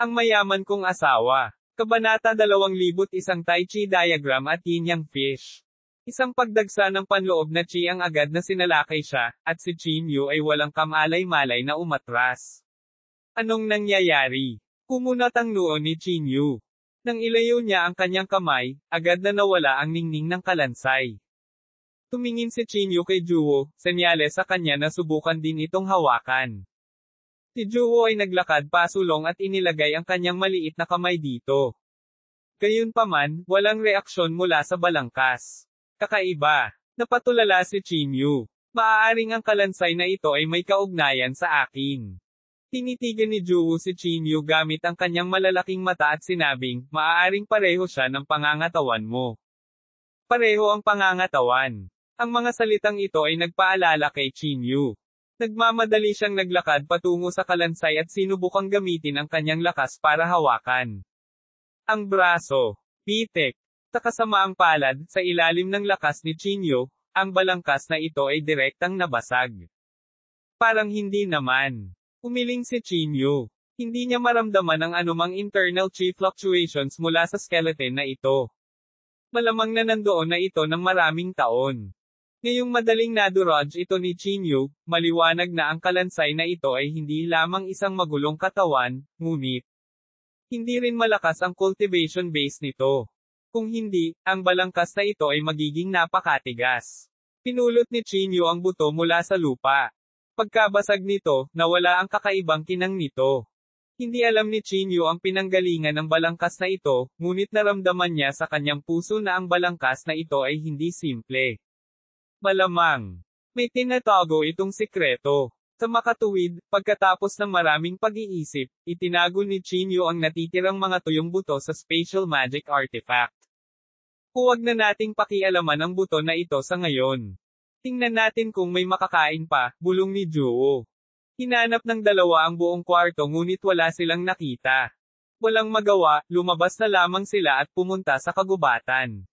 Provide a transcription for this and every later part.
Ang mayaman kong asawa. Kabanata 2001 Tai Chi Diagram at Yin Yang Fish. Isang pagdagsa ng panloob na Chi ang agad na sinalakay siya, at si Chin Yu ay walang kamalay-malay na umatras. Anong nangyayari? Kumunat ang noo ni Chin Yu. Nang ilayo niya ang kanyang kamay, agad na nawala ang ningning ng kalansay. Tumingin si Chin Yu kay Juwo, senyales sa kanya na subukan din itong hawakan. Si Juwo ay naglakad pasulong at inilagay ang kanyang maliit na kamay dito. Gayunpaman, walang reaksyon mula sa balangkas. Kakaiba. Napatulala si Chin Yu. Maaaring ang kalansay na ito ay may kaugnayan sa akin. Tinitigan ni Juwo si Chin Yu gamit ang kanyang malalaking mata at sinabing, maaaring pareho siya ng pangangatawan mo. Pareho ang pangangatawan. Ang mga salitang ito ay nagpaalala kay Chin Yu. Nagmamadali siyang naglakad patungo sa kalansay at sinubukang gamitin ang kanyang lakas para hawakan ang braso. Pitik. Sa kasamaang palad, sa ilalim ng lakas ni Chin Yu, ang balangkas na ito ay direktang nabasag. Parang hindi naman. Umiling si Chin Yu. Hindi niya maramdaman ang anumang internal chi fluctuations mula sa skeleton na ito. Malamang na nandoon na ito ng maraming taon. Ngayong madaling nadurog ito ni Chin Yu, maliwanag na ang kalansay na ito ay hindi lamang isang magulong katawan, ngunit hindi rin malakas ang cultivation base nito. Kung hindi, ang balangkas na ito ay magiging napakatigas. Pinulot ni Chin Yu ang buto mula sa lupa. Pagkabasag nito, nawala ang kakaibang kinang nito. Hindi alam ni Chin Yu ang pinanggalingan ng balangkas na ito, ngunit naramdaman niya sa kanyang puso na ang balangkas na ito ay hindi simple. Malamang may tinatago itong sikreto. Sa makatuwid, pagkatapos ng maraming pag-iisip, itinago ni Chin Yu ang natitirang mga tuyong buto sa Spatial Magic Artifact. Huwag na nating pakialaman ang buto na ito sa ngayon. Tingnan natin kung may makakain pa, bulong ni Juwo. Hinanap ng dalawa ang buong kwarto ngunit wala silang nakita. Walang magawa, lumabas na lamang sila at pumunta sa kagubatan.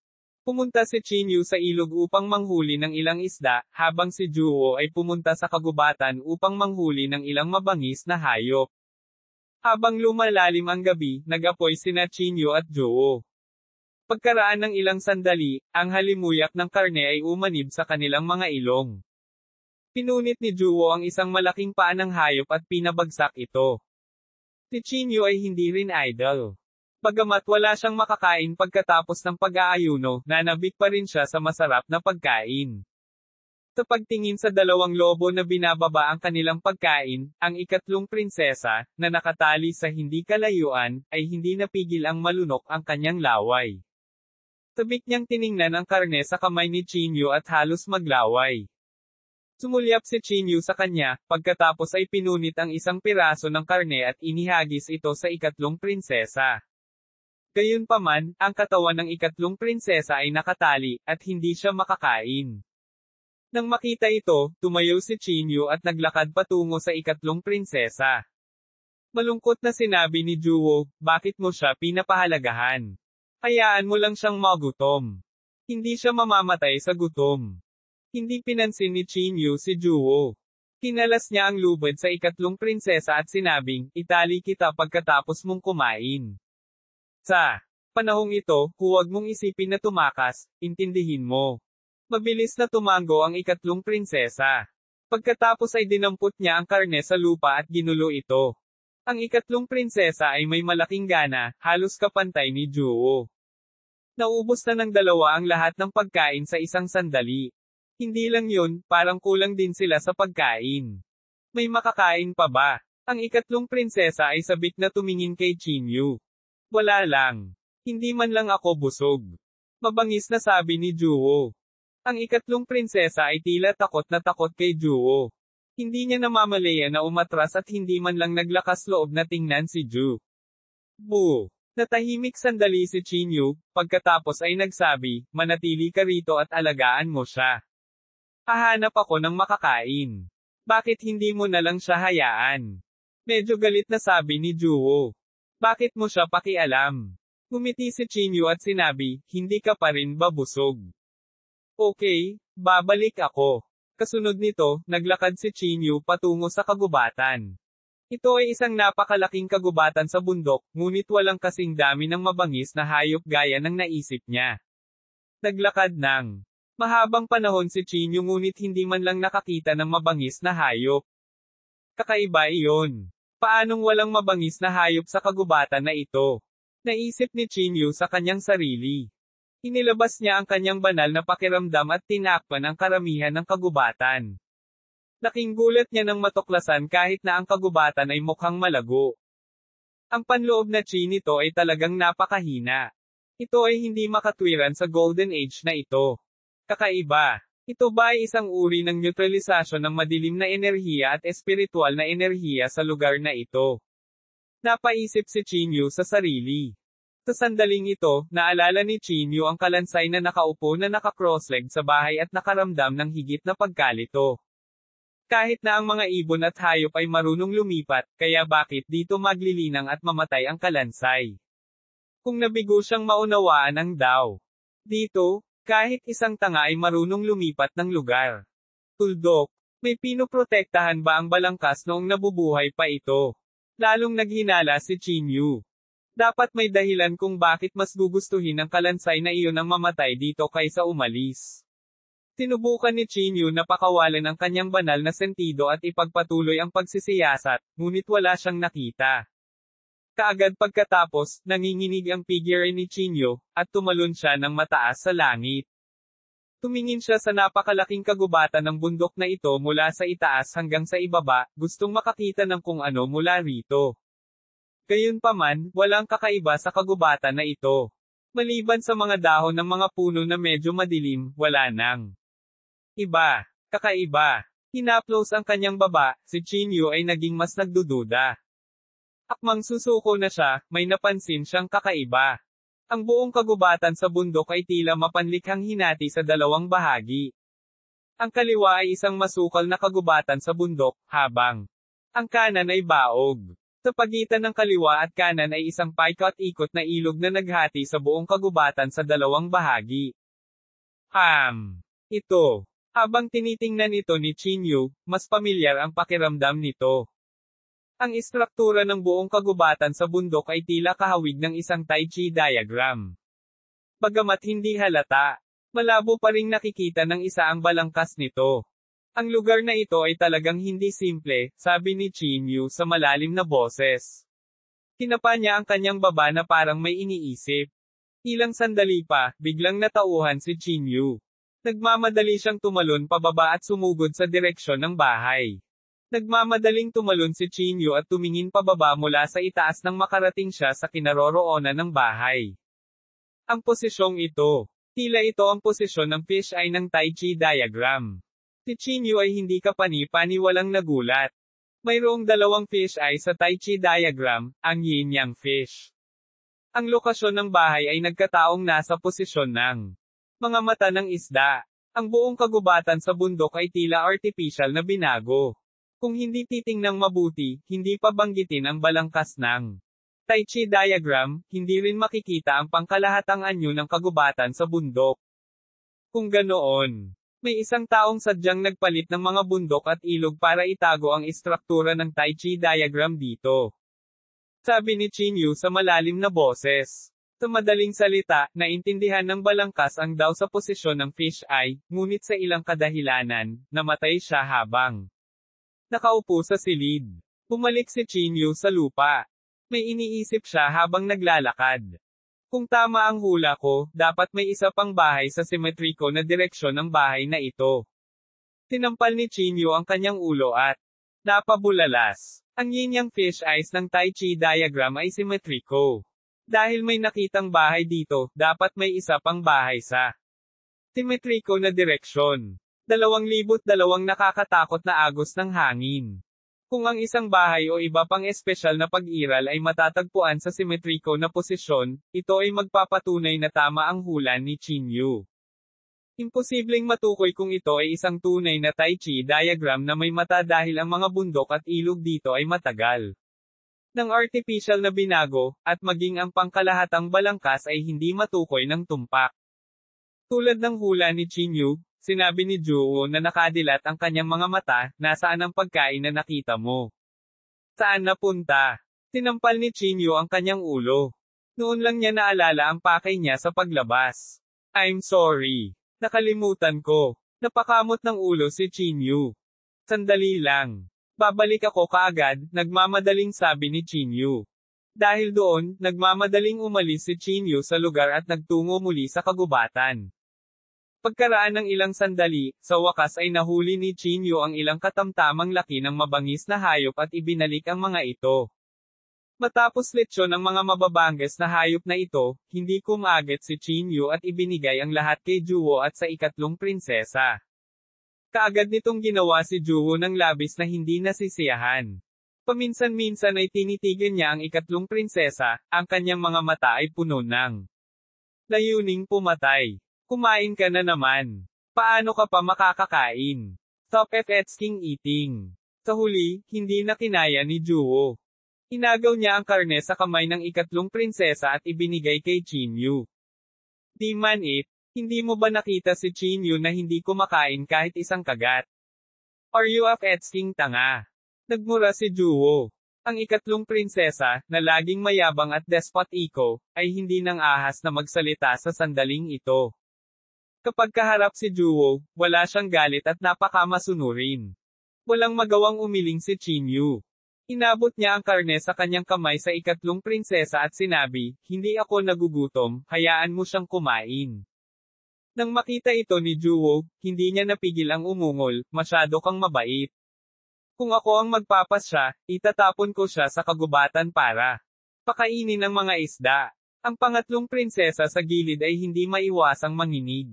Pumunta si Chin Yu sa ilog upang manghuli ng ilang isda, habang si Juwo ay pumunta sa kagubatan upang manghuli ng ilang mabangis na hayop. Habang lumalalim ang gabi, nag-apoy sina Chin Yu at Juwo. Pagkaraan ng ilang sandali, ang halimuyak ng karne ay umanib sa kanilang mga ilong. Pinunit ni Juwo ang isang malaking paa ng hayop at pinabagsak ito. Si Chin Yu ay hindi rin idle. Bagamat wala siyang makakain pagkatapos ng pag-aayuno, nanabik pa rin siya sa masarap na pagkain. Sa pagtingin sa dalawang lobo na binababa ang kanilang pagkain, ang ikatlong prinsesa, na nakatali sa hindi kalayuan, ay hindi napigil ang malunok ang kanyang laway. Sabik niyang tiningnan ang karne sa kamay ni Chin Yu at halos maglaway. Sumulyap si Chin Yu sa kanya, pagkatapos ay pinunit ang isang piraso ng karne at inihagis ito sa ikatlong prinsesa. Gayunpaman, ang katawan ng ikatlong prinsesa ay nakatali, at hindi siya makakain. Nang makita ito, tumayo si Chin Yu at naglakad patungo sa ikatlong prinsesa. Malungkot na sinabi ni Juwo, bakit mo siya pinapahalagahan? Hayaan mo lang siyang magutom. Hindi siya mamamatay sa gutom. Hindi pinansin ni Chin Yu si Juwo. Kinalas niya ang lubid sa ikatlong prinsesa at sinabing, itali kita pagkatapos mong kumain. Sa panahong ito, huwag mong isipin na tumakas, intindihin mo. Mabilis na tumango ang ikatlong prinsesa. Pagkatapos ay dinampot niya ang karne sa lupa at ginulo ito. Ang ikatlong prinsesa ay may malaking gana, halos kapantay ni Juwo. Naubos na ng dalawa ang lahat ng pagkain sa isang sandali. Hindi lang yun, parang kulang din sila sa pagkain. May makakain pa ba? Ang ikatlong prinsesa ay sabik na tumingin kay Chin Yu. Wala lang. Hindi man lang ako busog. Mabangis na sabi ni Juwo. Ang ikatlong prinsesa ay tila takot na takot kay Juwo. Hindi niya namamalaya na umatras at hindi man lang naglakas loob na tingnan si Ju. Boo! Natahimik sandali si Chin Yu, pagkatapos ay nagsabi, manatili ka rito at alagaan mo siya. Hahanap ako ng makakain. Bakit hindi mo na lang siya hayaan? Medyo galit na sabi ni Juwo. Bakit mo siya pakialam? Ngumiti si Chin Yu at sinabi, hindi ka pa rin ba busog? Okay, babalik ako. Kasunod nito, naglakad si Chin Yu patungo sa kagubatan. Ito ay isang napakalaking kagubatan sa bundok, ngunit walang kasing dami ng mabangis na hayop gaya ng naisip niya. Naglakad ng mahabang panahon si Chinyo ngunit hindi man lang nakakita ng mabangis na hayop. Kakaiba iyon. Paanong walang mabangis na hayop sa kagubatan na ito? Naisip ni Chinyo sa kanyang sarili. Inilabas niya ang kanyang banal na pakiramdam at tinakpan ang karamihan ng kagubatan. Laking gulat niya nang matuklasan kahit na ang kagubatan ay mukhang malago. Ang panloob na chi nito ay talagang napakahina. Ito ay hindi makatwiran sa Golden Age na ito. Kakaiba. Ito ba ay isang uri ng neutralisasyon ng madilim na enerhiya at espiritual na enerhiya sa lugar na ito? Napaisip si Chinyu sa sarili. Sa sandaling ito, naalala ni Chinyu ang kalansay na nakaupo na naka-crossleg sa bahay at nakaramdam ng higit na pagkalito. Kahit na ang mga ibon at hayop ay marunong lumipat, kaya bakit dito maglilinang at mamatay ang kalansay? Kung nabigo siyang maunawaan ang Dao. Dito, kahit isang tanga ay marunong lumipat ng lugar. Tuldok, may pinoprotektahan ba ang balangkas noong nabubuhay pa ito? Lalong naghinala si Chinyu. Dapat may dahilan kung bakit mas gugustuhin ng kalansay na iyon ang mamatay dito kaysa umalis. Sinubukan ni Chinyu na pakawalan ang kanyang banal na sentido at ipagpatuloy ang pagsisiyasat, ngunit wala siyang nakita. Kaagad pagkatapos, nanginginig ang figure ni Chinyu, at tumalon siya ng mataas sa langit. Tumingin siya sa napakalaking kagubatan ng bundok na ito mula sa itaas hanggang sa ibaba, gustong makakita ng kung ano mula rito. Gayunpaman, walang kakaiba sa kagubatan na ito. Maliban sa mga dahon ng mga puno na medyo madilim, wala nang kakaiba. Hinaplos ang kanyang baba, si Chinyu ay naging mas nagdududa. Akmang susuko na siya, may napansin siyang kakaiba. Ang buong kagubatan sa bundok ay tila mapanlikhang hinati sa dalawang bahagi. Ang kaliwa ay isang masukal na kagubatan sa bundok, habang ang kanan ay baog. Sa pagitan ng kaliwa at kanan ay isang paikot-ikot na ilog na naghati sa buong kagubatan sa dalawang bahagi. Ito. Habang tinitingnan ito ni Chinyu, mas pamilyar ang pakiramdam nito. Ang istruktura ng buong kagubatan sa bundok ay tila kahawig ng isang Tai Chi diagram. Bagamat hindi halata, malabo pa ring nakikita ng isa ang balangkas nito. Ang lugar na ito ay talagang hindi simple, sabi ni Chinyu sa malalim na boses. Tinapa niya ang kanyang baba na parang may iniisip. Ilang sandali pa, biglang natauhan si Chinyu. Nagmamadali siyang tumalon pababa at sumugod sa direksyon ng bahay. Nagmamadaling tumalon si Chinyu at tumingin pababa mula sa itaas nang makarating siya sa kinaroroonan ng bahay. Ang posisyong ito. Tila ito ang posisyon ng fish eye ng Tai Chi diagram. Si Chinyu ay hindi kapani-paniwalang nagulat. Mayroong dalawang fish eye sa Tai Chi diagram, ang yin-yang fish. Ang lokasyon ng bahay ay nagkataong nasa posisyon ng mga mata ng isda. Ang buong kagubatan sa bundok ay tila artificial na binago. Kung hindi titingnang mabuti, hindi pa banggitin ang balangkas ng Tai Chi diagram, hindi rin makikita ang pangkalahatang anyo ng kagubatan sa bundok. Kung ganoon, may isang taong sadyang nagpalit ng mga bundok at ilog para itago ang istruktura ng Tai Chi diagram dito. Sabi ni Chinyu sa malalim na boses. Sa madaling salita, naintindihan ng balangkas ang daw sa posisyon ng fish eye, ngunit sa ilang kadahilanan, namatay siya habang nakaupo sa silid. Bumalik si Chinyu sa lupa. May iniisip siya habang naglalakad. Kung tama ang hula ko, dapat may isa pang bahay sa simetriko na direksyon ng bahay na ito. Tinampal ni Chinyu ang kanyang ulo at napabulalas. Ang yin-yang fish eyes ng Tai Chi diagram ay simetriko. Dahil may nakitang bahay dito, dapat may isa pang bahay sa simetriko na direksyon. 2,002 nakakatakot na agos ng hangin. Kung ang isang bahay o iba pang espesyal na pag-iral ay matatagpuan sa simetriko na posisyon, ito ay magpapatunay na tama ang hula ni Chinyu. Imposibleng matukoy kung ito ay isang tunay na Tai Chi diagram na may mata dahil ang mga bundok at ilog dito ay matagal ng artificial na binago, at maging ang pangkalahatang balangkas ay hindi matukoy ng tumpak. Tulad ng hula ni Chinyu, sinabi ni Juwo na nakadilat ang kanyang mga mata, nasaan ang pagkain na nakita mo? Saan napunta? Tinampal ni Chinyu ang kanyang ulo. Noon lang niya naalala ang pakay niya sa paglabas. I'm sorry. Nakalimutan ko. Napakamot ng ulo si Chinyu. Sandali lang. Babalik ako kaagad, nagmamadaling sabi ni Chinyu. Dahil doon, nagmamadaling umalis si Chinyu sa lugar at nagtungo muli sa kagubatan. Pagkaraan ng ilang sandali, sa wakas ay nahuli ni Chinyu ang ilang katamtamang laki ng mabangis na hayop at ibinalik ang mga ito. Matapos letsyon ng mga mababanges na hayop na ito, hindi kumagit si Chinyu at ibinigay ang lahat kay Juwo at sa ikatlong prinsesa. Kaagad nitong ginawa si Juwo ng labis na hindi nasisiyahan. Paminsan-minsan ay tinitigan niya ang ikatlong prinsesa, ang kanyang mga mata ay puno ng layuning pumatay. Kumain ka na naman. Paano ka pa makakakain? Stop king eating. Sa huli, hindi na kinaya ni Juwo. Inagaw niya ang karne sa kamay ng ikatlong prinsesa at ibinigay kay Chinyu. Di man it, hindi mo ba nakita si Chinyu na hindi kumakain kahit isang kagat? Are you a king tanga? Nagmura si Juwo. Ang ikatlong prinsesa, na laging mayabang at despot-iko, ay hindi nang ahas na magsalita sa sandaling ito. Kapag kaharap si Juwo, wala siyang galit at napakamasunurin. Walang magawang umiling si Chinyu. Inabot niya ang karne sa kanyang kamay sa ikatlong prinsesa at sinabi, hindi ako nagugutom, hayaan mo siyang kumain. Nang makita ito ni Juwo, hindi niya napigil ang umungol, masyado kang mabait. Kung ako ang magpapasya, itatapon ko siya sa kagubatan para pakainin ng mga isda. Ang pangatlong prinsesa sa gilid ay hindi maiwasang manginig.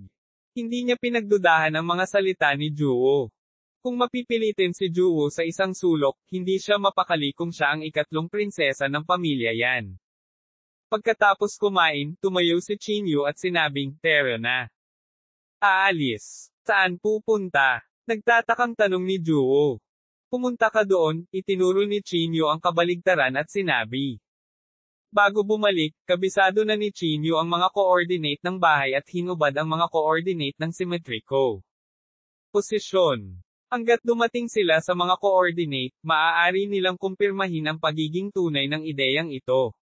Hindi niya pinagdudahan ang mga salita ni Juwo. Kung mapipilitin si Juwo sa isang sulok, hindi siya mapakali kung siya ang ikatlong prinsesa ng pamilya yan. Pagkatapos kumain, tumayo si Chinyu at sinabing, "Tara na." Aalis. Saan pupunta? Nagtatakang tanong ni Juwo. Pumunta ka doon, itinuro ni Chinyu ang kabaligtaran at sinabi. Bago bumalik, kabisado na ni Chinyu ang mga coordinate ng bahay at hinubad ang mga coordinate ng simetriko. Posisyon. Hanggat dumating sila sa mga coordinate, maaari nilang kumpirmahin ang pagiging tunay ng ideyang ito.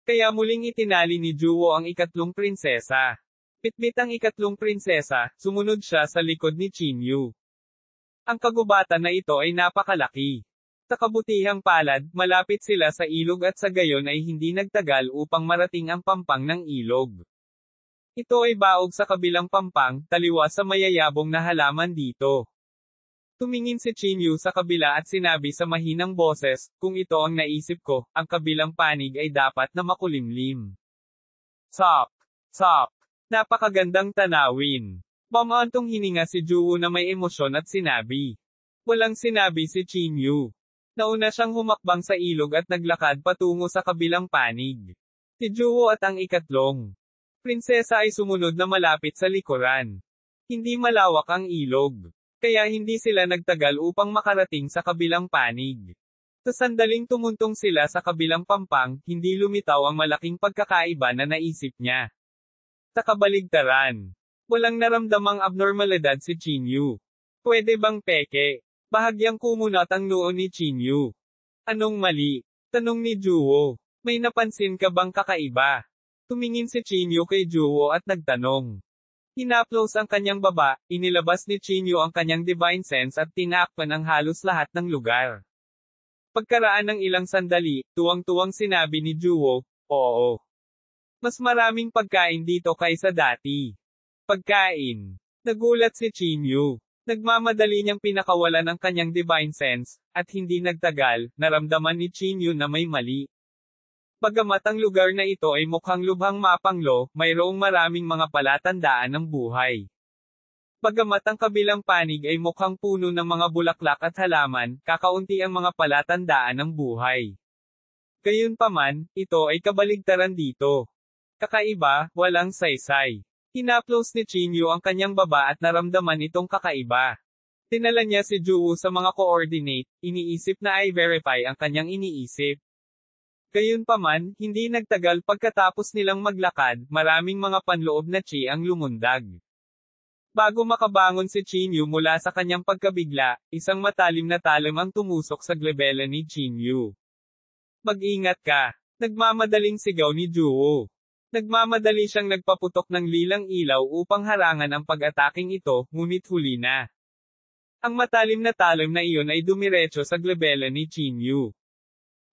Kaya muling itinali ni Juwo ang ikatlong prinsesa. Bitbit ang ikatlong prinsesa, sumunod siya sa likod ni Chinyu. Ang kagubatan na ito ay napakalaki. Sa kabutihang palad, malapit sila sa ilog at sa gayon ay hindi nagtagal upang marating ang pampang ng ilog. Ito ay baog sa kabilang pampang, taliwa sa mayayabong na halaman dito. Tumingin si Chinyu sa kabila at sinabi sa mahinang boses, kung ito ang naisip ko, ang kabilang panig ay dapat na makulimlim. Top! Top! Napakagandang tanawin. Bumantong hininga si Juwo na may emosyon at sinabi. Walang sinabi si Chinyu. Nauna siyang humakbang sa ilog at naglakad patungo sa kabilang panig. Si Juwo at ang ikatlong prinsesa ay sumunod na malapit sa likuran. Hindi malawak ang ilog. Kaya hindi sila nagtagal upang makarating sa kabilang panig. Sa sandaling tumuntong sila sa kabilang pampang, hindi lumitaw ang malaking pagkakaiba na naisip niya. Sa kabaligtaran, walang naramdamang abnormalidad si Chinyu. Pwede bang peke? Bahagyang kumunat ang noo ni Chinyu. Anong mali? Tanong ni Juwo. May napansin ka bang kakaiba? Tumingin si Chinyu kay Juwo at nagtanong. Hinaplos ang kanyang baba, inilabas ni Chinyu ang kanyang divine sense at tinakpan ang halos lahat ng lugar. Pagkaraan ng ilang sandali, tuwang-tuwang sinabi ni Juwo, oo. Mas maraming pagkain dito kaysa dati. Pagkain. Nagulat si Chinyu. Nagmamadali niyang pinakawalan ang kanyang divine sense, at hindi nagtagal, naramdaman ni Chinyu na may mali. Bagamat ang lugar na ito ay mukhang lubhang mapanglo, mayroong maraming mga palatandaan ng buhay. Bagamat ang kabilang panig ay mukhang puno ng mga bulaklak at halaman, kakaunti ang mga palatandaan ng buhay. Gayunpaman, ito ay kabaligtaran dito. Kakaiba, walang saysay. Hinaplos ni Chinyu ang kanyang baba at naramdaman itong kakaiba. Tinala niya si Juwo sa mga coordinate, iniisip na i-verify ang kanyang iniisip. Gayunpaman, hindi nagtagal pagkatapos nilang maglakad, maraming mga panloob na chi ang lumundag. Bago makabangon si Chinyu mula sa kanyang pagkabigla, isang matalim na talim ang tumusok sa glebela ni Chinyu. Mag-ingat ka! Nagmamadaling sigaw ni Juwo. Nagmamadali siyang nagpaputok ng lilang ilaw upang harangan ang pag-ataking ito, ngunit huli na. Ang matalim na talim na iyon ay dumiretso sa glebela ni Chinyu.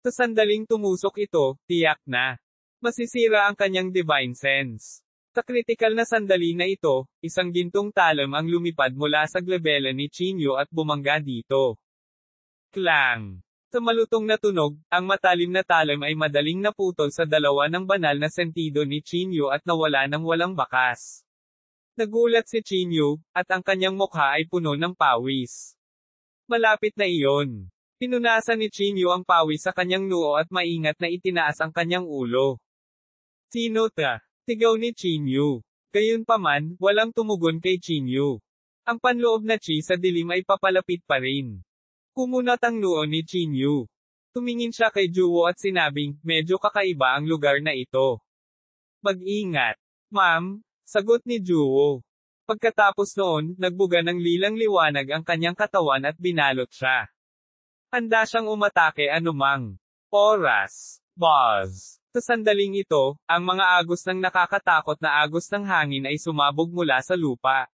Sa sandaling tumusok ito, tiyak na masisira ang kanyang divine sense. Sa kritikal na sandali na ito, isang gintong talim ang lumipad mula sa glebela ni Chinyu at bumangga dito. Klang! Sa malutong na tunog, ang matalim na talim ay madaling naputol sa dalawa ng banal na sentido ni Chinyu at nawala ng walang bakas. Nagulat si Chinyu, at ang kanyang mukha ay puno ng pawis. Malapit na iyon. Pinunasan ni Chinyu ang pawis sa kanyang noo at maingat na itinaas ang kanyang ulo. Sino ta? Sigaw ni Chinyu. Gayunpaman, walang tumugon kay Chinyu. Ang panloob na chi sa dilim ay papalapit pa rin. Kumunat ang noo ni Chinyu. Tumingin siya kay Juwo at sinabing, medyo kakaiba ang lugar na ito. Mag-ingat. Ma'am, sagot ni Juwo. Pagkatapos noon, nagbuga ng lilang liwanag ang kanyang katawan at binalot siya. Handa siyang umatake anumang oras. Buzz! Sa sandaling ito, ang mga agos ng nakakatakot na agos ng hangin ay sumabog mula sa lupa.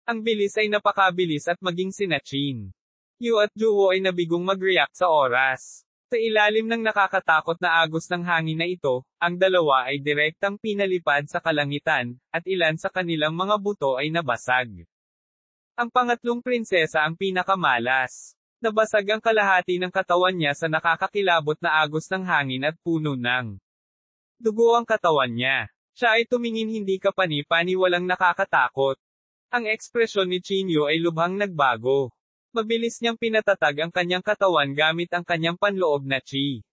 Ang bilis ay napakabilis at maging sina Chin Yu at Juwo ay nabigong mag-react sa oras. Sa ilalim ng nakakatakot na agos ng hangin na ito, ang dalawa ay direktang pinalipad sa kalangitan, at ilan sa kanilang mga buto ay nabasag. Ang pangatlong prinsesa ang pinakamalas. Nabasag ang kalahati ng katawan niya sa nakakakilabot na agos ng hangin at puno ng dugo ang katawan niya. Siya ay tumingin hindi kapani-pani walang nakakatakot. Ang ekspresyon ni Chinyu ay lubhang nagbago. Mabilis niyang pinatatag ang kanyang katawan gamit ang kanyang panloob na chi.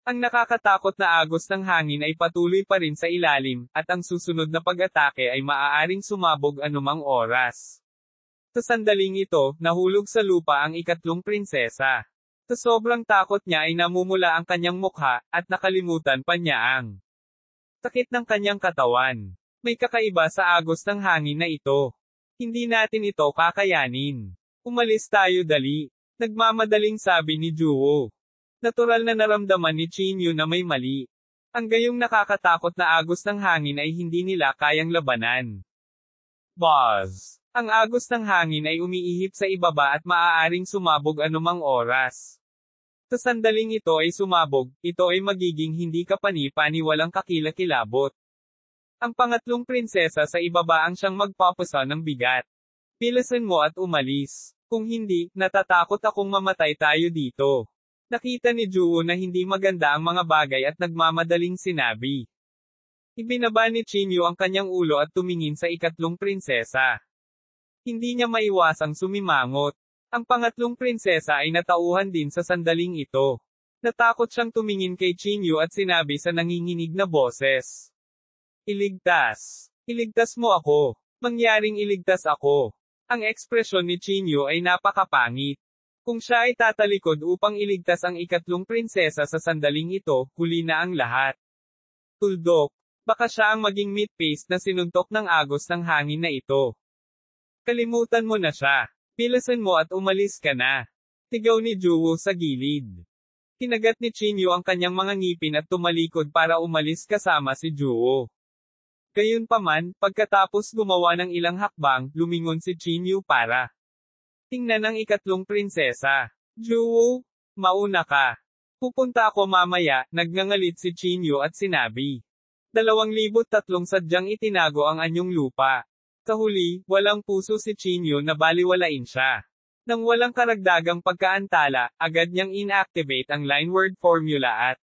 Ang nakakatakot na agos ng hangin ay patuloy pa rin sa ilalim, at ang susunod na pag-atake ay maaaring sumabog anumang oras. Sa sandaling ito, nahulog sa lupa ang ikatlong prinsesa. Sa sobrang takot niya ay namumula ang kanyang mukha, at nakalimutan pa niya ang sakit ng kanyang katawan. May kakaiba sa agos ng hangin na ito. Hindi natin ito kakayanin. Umalis tayo dali. Nagmamadaling sabi ni Juwo. Natural na naramdaman ni Chinyu na may mali. Ang gayong nakakatakot na agos ng hangin ay hindi nila kayang labanan. Buzz! Ang agos ng hangin ay umiihip sa ibaba at maaaring sumabog anumang oras. Sa sandaling ito ay sumabog, ito ay magiging hindi kapani-pani walang kakilakilabot. Ang pangatlong prinsesa sa ibaba ang siyang magpapasa ng bigat. Bilisan mo at umalis. Kung hindi, natatakot akong mamatay tayo dito. Nakita ni Juwo na hindi maganda ang mga bagay at nagmamadaling sinabi. Ibinaba ni Chinyu ang kanyang ulo at tumingin sa ikatlong prinsesa. Hindi niya maiwasang sumimangot. Ang pangatlong prinsesa ay natauhan din sa sandaling ito. Natakot siyang tumingin kay Chinyu at sinabi sa nanginginig na boses. Iligtas. Iligtas mo ako. Mangyaring iligtas ako. Ang ekspresyon ni Chinyu ay napakapangit. Kung siya ay tatalikod upang iligtas ang ikatlong prinsesa sa sandaling ito, huli na ang lahat. Tuldok. Baka siya ang maging meat paste na sinuntok ng agos ng hangin na ito. Kalimutan mo na siya. Bilisan mo at umalis ka na. Sigaw ni Juwo sa gilid. Kinagat ni Chinyu ang kanyang mga ngipin at tumalikod para umalis kasama si Juwo. Gayunpaman, pagkatapos gumawa ng ilang hakbang, lumingon si Chinyu para tingnan ang ikatlong prinsesa. Juwo, mauna ka. Pupunta ako mamaya, nagngangalit si Chinyu at sinabi. 2,300 sadyang itinago ang anyong lupa. Sa huli, walang puso si Chinyu na baliwalain siya. Nang walang karagdagang pagkaantala, agad niyang inactivate ang line word formula at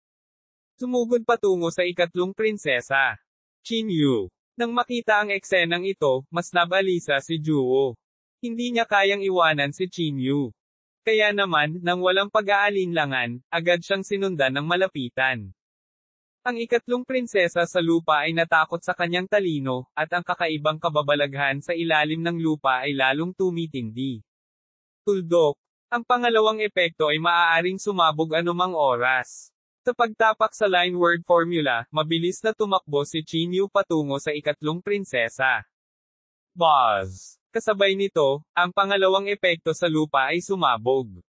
sumugod patungo sa ikatlong prinsesa. Chinyu. Nang makita ang eksenang ito, mas nabalisa si Juwo. Hindi niya kayang iwanan si Chinyu. Kaya naman, nang walang pag-aalinlangan, agad siyang sinundan ng malapitan. Ang ikatlong prinsesa sa lupa ay natakot sa kanyang talino, at ang kakaibang kababalaghan sa ilalim ng lupa ay lalong tumitindi. Tuldok. Ang pangalawang epekto ay maaaring sumabog anumang oras. Sa pagtapak sa line word formula, mabilis na tumakbo si Chinyu patungo sa ikatlong prinsesa. Buzz! Kasabay nito, ang pangalawang epekto sa lupa ay sumabog.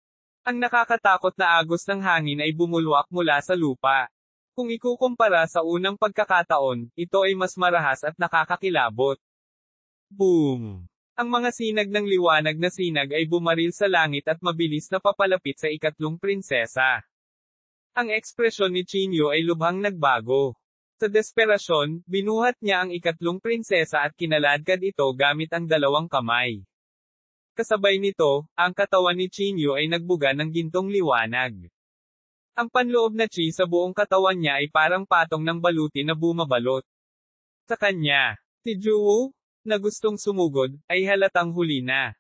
Ang nakakatakot na agos ng hangin ay bumulwak mula sa lupa. Kung ikukumpara sa unang pagkakataon, ito ay mas marahas at nakakakilabot. Boom! Ang mga sinag ng liwanag na sinag ay bumaril sa langit at mabilis na papalapit sa ikatlong prinsesa. Ang ekspresyon ni Chinyu ay lubhang nagbago. Sa desperasyon, binuhat niya ang ikatlong prinsesa at kinaladkad ito gamit ang dalawang kamay. Kasabay nito, ang katawan ni Chinyu ay nagbuga ng gintong liwanag. Ang panloob na chi sa buong katawan niya ay parang patong ng baluti na bumabalot. Sa kanya, si Juwoo, na gustong sumugod, ay halatang huli na.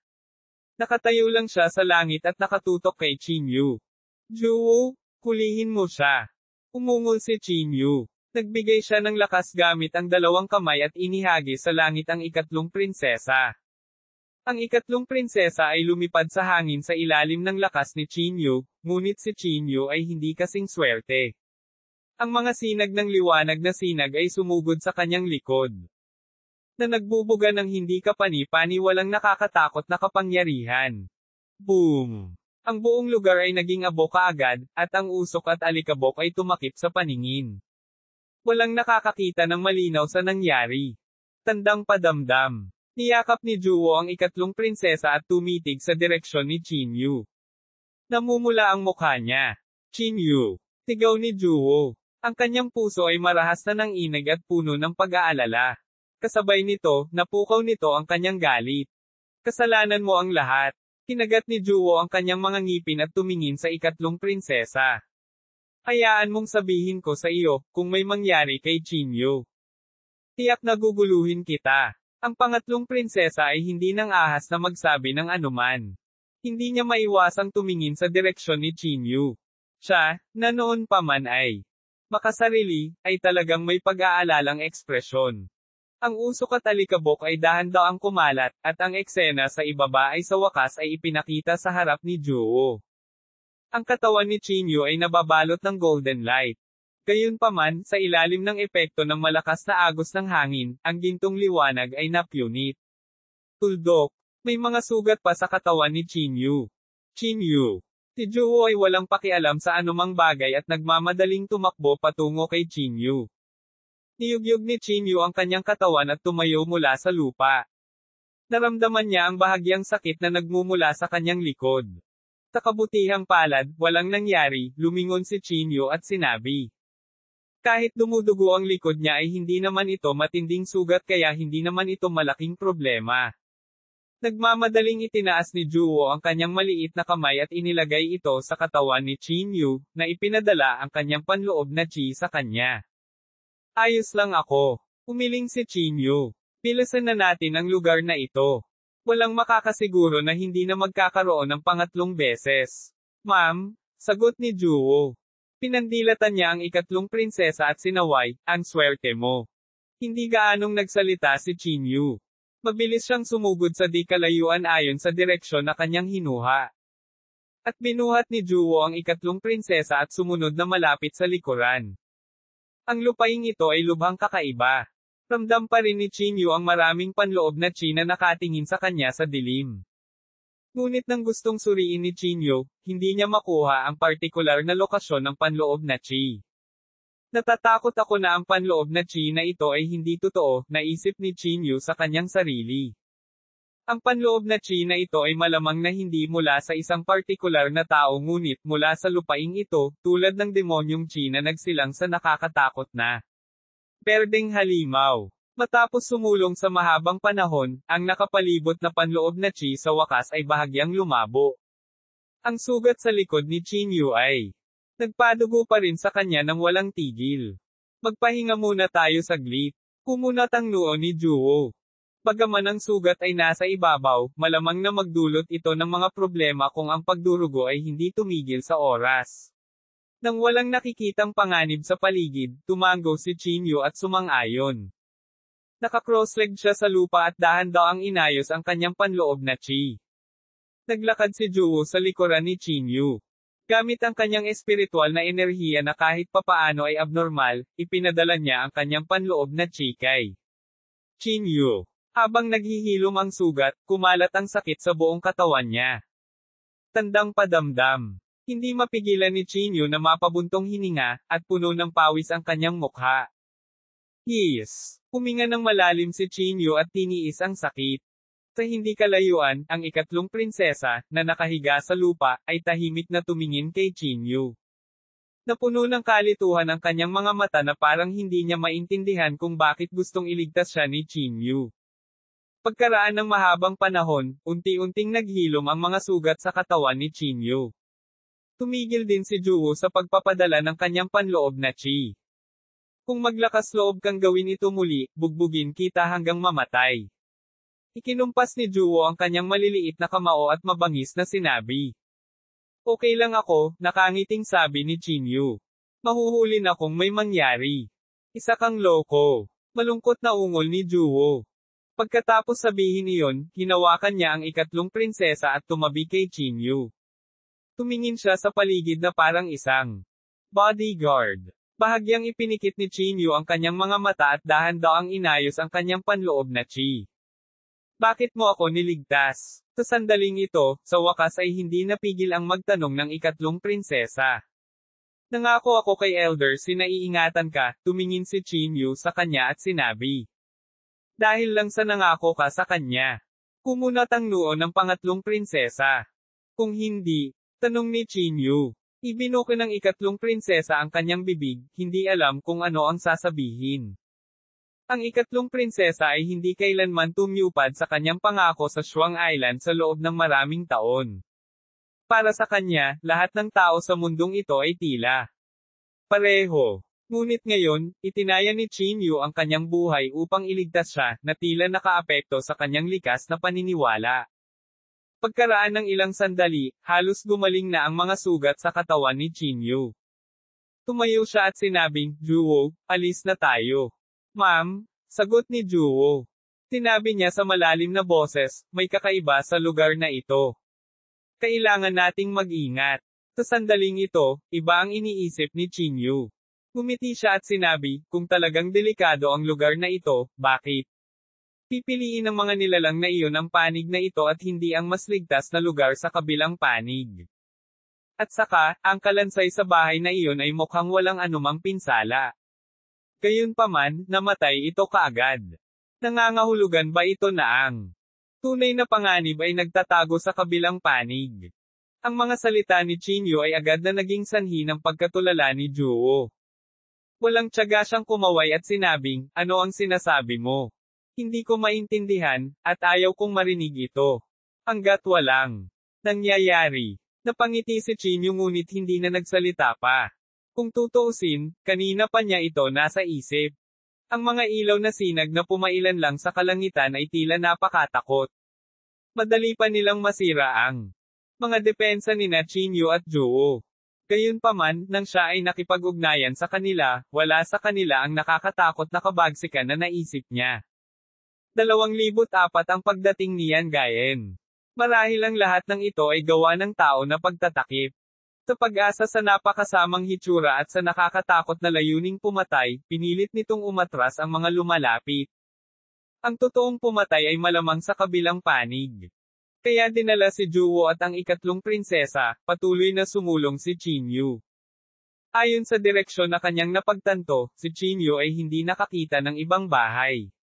Nakatayo lang siya sa langit at nakatutok kay Chinyu. Juwoo, hulihin mo siya. Umungol si Chinyu. Nagbigay siya ng lakas gamit ang dalawang kamay at inihagi sa langit ang ikatlong prinsesa. Ang ikatlong prinsesa ay lumipad sa hangin sa ilalim ng lakas ni Chinyu, ngunit si Chinyu ay hindi kasing swerte. Ang mga sinag ng liwanag na sinag ay sumugod sa kanyang likod. Na nagbubuga ng hindi kapani-pani walang nakakatakot na kapangyarihan. Boom! Ang buong lugar ay naging abo kaagad, at ang usok at alikabok ay tumakip sa paningin. Walang nakakakita ng malinaw sa nangyari. Tandang padamdam. Niyakap ni Juwoo ang ikatlong prinsesa at tumitig sa direksyon ni Chinyu. Namumula ang mukha niya. Chinyu. Sigaw ni Juwoo. Ang kanyang puso ay marahas na ng inag at puno ng pag-aalala. Kasabay nito, napukaw nito ang kanyang galit. Kasalanan mo ang lahat. Kinagat ni Juwoo ang kanyang mga ngipin at tumingin sa ikatlong prinsesa. Hayaan mong sabihin ko sa iyo, kung may mangyari kay Chinyu. Tiyak na guguluhin kita. Ang pangatlong prinsesa ay hindi nang ahas na magsabi ng anuman. Hindi niya maiwasang tumingin sa direksyon ni Chinyu. Siya, na noon pa man ay makasarili, ay talagang may pag-aalalang ekspresyon. Ang usok at alikabok ay dahan-daang kumalat, at ang eksena sa ibaba ay sa wakas ay ipinakita sa harap ni Juwoo. Ang katawan ni Chinyu ay nababalot ng golden light. Gayunpaman, sa ilalim ng epekto ng malakas na agos ng hangin, ang gintong liwanag ay napunit. Tuldok, may mga sugat pa sa katawan ni Chinyu. Chinyu. Si Juwoo ay walang pakialam sa anumang bagay at nagmamadaling tumakbo patungo kay Chinyu. Niyugyug ni Chinyu ang kanyang katawan at tumayo mula sa lupa. Naramdaman niya ang bahagyang sakit na nagmumula sa kanyang likod. Sa kabutihang palad, walang nangyari, lumingon si Chinyu at sinabi. Kahit dumudugo ang likod niya ay hindi naman ito matinding sugat kaya hindi naman ito malaking problema. Nagmamadaling itinaas ni Juwoo ang kanyang maliit na kamay at inilagay ito sa katawan ni Chinyu, na ipinadala ang kanyang panloob na chi sa kanya. Ayos lang ako. Umiling si Chinyu. Pilasan na natin ang lugar na ito. Walang makakasiguro na hindi na magkakaroon ng pangatlong beses. Ma'am, sagot ni Juwoo. Pinandilatan niya ang ikatlong prinsesa at sinaway, ang swerte mo. Hindi gaanong nagsalita si Chinyu. Mabilis siyang sumugod sa di kalayuan ayon sa direksyon na kanyang hinuha. At binuhat ni Juwoo ang ikatlong prinsesa at sumunod na malapit sa likuran. Ang lupaing ito ay lubhang kakaiba. Ramdam pa rin ni Chinyu ang maraming panloob na chi na nakatingin sa kanya sa dilim. Ngunit nang gustong suriin ni Chinyu, hindi niya makuha ang partikular na lokasyon ng panloob na chi. Natatakot ako na ang panloob na chi na ito ay hindi totoo, naisip ni Chinyu sa kanyang sarili. Ang panloob na chi na ito ay malamang na hindi mula sa isang partikular na tao ngunit mula sa lupaing ito, tulad ng demonyong chi na nagsilang sa nakakatakot na berdeng halimaw. Matapos sumulong sa mahabang panahon, ang nakapalibot na panloob na chi sa wakas ay bahagyang lumabo. Ang sugat sa likod ni Chinyu ay nagpadugo pa rin sa kanya nang walang tigil. Magpahinga muna tayo saglit. Kumunat ang noo ni Juwoo. Bagaman ang sugat ay nasa ibabaw, malamang na magdulot ito ng mga problema kung ang pagdurugo ay hindi tumigil sa oras. Nang walang nakikitang panganib sa paligid, tumango si Chinyu at sumang-ayon. Naka-cross-legged siya sa lupa at dahan-daang inayos ang kanyang panloob na chi. Naglakad si Juwoo sa likuran ni Chinyu. Gamit ang kanyang espiritual na enerhiya na kahit papaano ay abnormal, ipinadala niya ang kanyang panloob na chi kay Chinyu. Habang naghihilom ang sugat, kumalat ang sakit sa buong katawan niya. Tandang padamdam. Hindi mapigilan ni Chinyu na mapabuntong hininga, at puno ng pawis ang kanyang mukha. Huminga ng malalim si Chinyu at tiniis ang sakit. Sa hindi kalayuan, ang ikatlong prinsesa, na nakahiga sa lupa, ay tahimik na tumingin kay Chinyu. Napuno ng kalituhan ang kanyang mga mata na parang hindi niya maintindihan kung bakit gustong iligtas siya ni Chinyu. Pagkaraan ng mahabang panahon, unti-unting naghilom ang mga sugat sa katawan ni Chinyu. Tumigil din si Juwo sa pagpapadala ng kanyang panloob na chi. Kung maglakas loob kang gawin ito muli, bugbugin kita hanggang mamatay. Ikinumpas ni Juwo ang kanyang maliliit na kamao at mabangis na sinabi. Okay lang ako, nakangiting sabi ni Chinyu. Mahuhuli na kung may mangyari. Isa kang loko. Malungkot na ungol ni Juwo. Pagkatapos sabihin iyon, hinawakan niya ang ikatlong prinsesa at tumabi kay Chinyu. Tumingin siya sa paligid na parang isang bodyguard. Bahagyang ipinikit ni Chinyu ang kanyang mga mata at dahan-daang inayos ang kanyang panloob na chi. Bakit mo ako niligtas? Sa sandaling ito, sa wakas ay hindi napigil ang magtanong ng ikatlong prinsesa. Nangako ako kay Elder na iingatan ka, tumingin si Chinyu sa kanya at sinabi. Dahil lang sa nangako ka sa kanya. Kumunat ang noo ng pangatlong prinsesa. Kung hindi, tanong ni Chinyu. Ibinuko ng ikatlong prinsesa ang kanyang bibig, hindi alam kung ano ang sasabihin. Ang ikatlong prinsesa ay hindi kailanman tumyupad sa kanyang pangako sa Shuang Island sa loob ng maraming taon. Para sa kanya, lahat ng tao sa mundong ito ay tila pareho. Ngunit ngayon, itinaya ni Chinyu ang kanyang buhay upang iligtas siya, na tila nakaapekto sa kanyang likas na paniniwala. Pagkaraan ng ilang sandali, halos gumaling na ang mga sugat sa katawan ni Chinyu. Tumayo siya at sinabing, Juwo, alis na tayo. Ma'am, sagot ni Juwo. Sinabi niya sa malalim na boses, may kakaiba sa lugar na ito. Kailangan nating mag-ingat. Sa sandaling ito, iba ang iniisip ni Chinyu. Ngumiti siya at sinabi, kung talagang delikado ang lugar na ito, bakit? Pipiliin ng mga nilalang na iyon ang panig na ito at hindi ang mas ligtas na lugar sa kabilang panig. At saka, ang kalansay sa bahay na iyon ay mukhang walang anumang pinsala. Gayunpaman, namatay ito kaagad. Nangangahulugan ba ito na ang tunay na panganib ay nagtatago sa kabilang panig? Ang mga salita ni Chinyu ay agad na naging sanhi ng pagkatulala ni Juwo. Walang tiyaga siyang kumaway at sinabing, ano ang sinasabi mo? Hindi ko maintindihan, at ayaw kong marinig ito. Hanggat walang nangyayari. Napangiti si Chinyu ngunit hindi na nagsalita pa. Kung tutuusin, kanina pa niya ito nasa isip. Ang mga ilaw na sinag na pumailan lang sa kalangitan ay tila napakatakot. Madali pa nilang masira ang mga depensa ni Chinyu at Juwo. Gayunpaman, nang siya ay nakipag-ugnayan sa kanila, wala sa kanila ang nakakatakot na kabagsikan na naisip niya. 2004 ang pagdating ni Yan Gayen. Marahil ang lahat ng ito ay gawa ng tao na pagtatakip. Sa pag-asa sa napakasamang hitsura at sa nakakatakot na layuning pumatay, pinilit nitong umatras ang mga lumalapit. Ang totoong pumatay ay malamang sa kabilang panig. Kaya dinala si Juwo at ang ikatlong prinsesa, patuloy na sumulong si Chinyu. Ayon sa direksyon na kanyang napagtanto, si Chinyu ay hindi nakakita ng ibang bahay.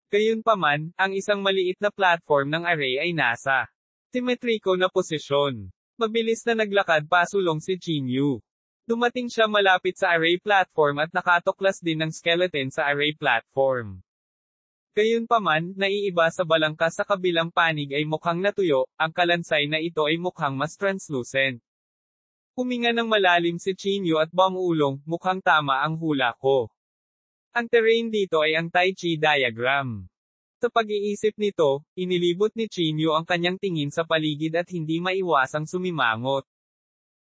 Gayunpaman, ang isang maliit na platform ng array ay nasa simetriko na posisyon. Mabilis na naglakad pasulong si Chinyu. Dumating siya malapit sa array platform at nakatuklas din ng skeleton sa array platform. Gayunpaman, naiiba sa balangkas sa kabilang panig ay mukhang natuyo, ang kalansay na ito ay mukhang mas translucent. Huminga ng malalim si Chinyu at bumulong, mukhang tama ang hula ko. Ang terrain dito ay ang Tai Chi diagram. Sa pag-iisip nito, inilibot ni Chinyu ang kanyang tingin sa paligid at hindi maiwasang sumimangot.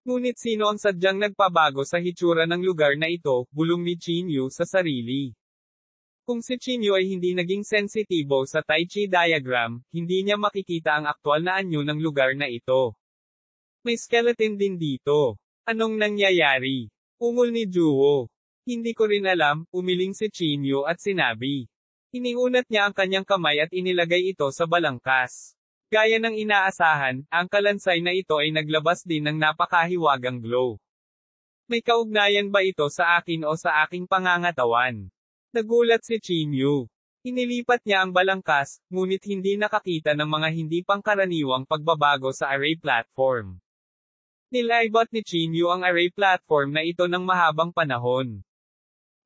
Ngunit sino ang sadyang nagpabago sa hitsura ng lugar na ito, bulong ni Chinyu sa sarili. Kung si Chinyu ay hindi naging sensitibo sa Tai Chi diagram, hindi niya makikita ang aktwal na anyo ng lugar na ito. May skeleton din dito. Anong nangyayari? Ungol ni Juwo. Hindi ko rin alam, umiling si Chinyu at sinabi. Iniunat niya ang kanyang kamay at inilagay ito sa balangkas. Gaya ng inaasahan, ang kalansay na ito ay naglabas din ng napakahiwagang glow. May kaugnayan ba ito sa akin o sa aking pangangatawan? Nagulat si Chinyu. Inilipat niya ang balangkas, ngunit hindi nakakita ng mga hindi pangkaraniwang pagbabago sa array platform. Nilaybot ni Chinyu ang array platform na ito ng mahabang panahon.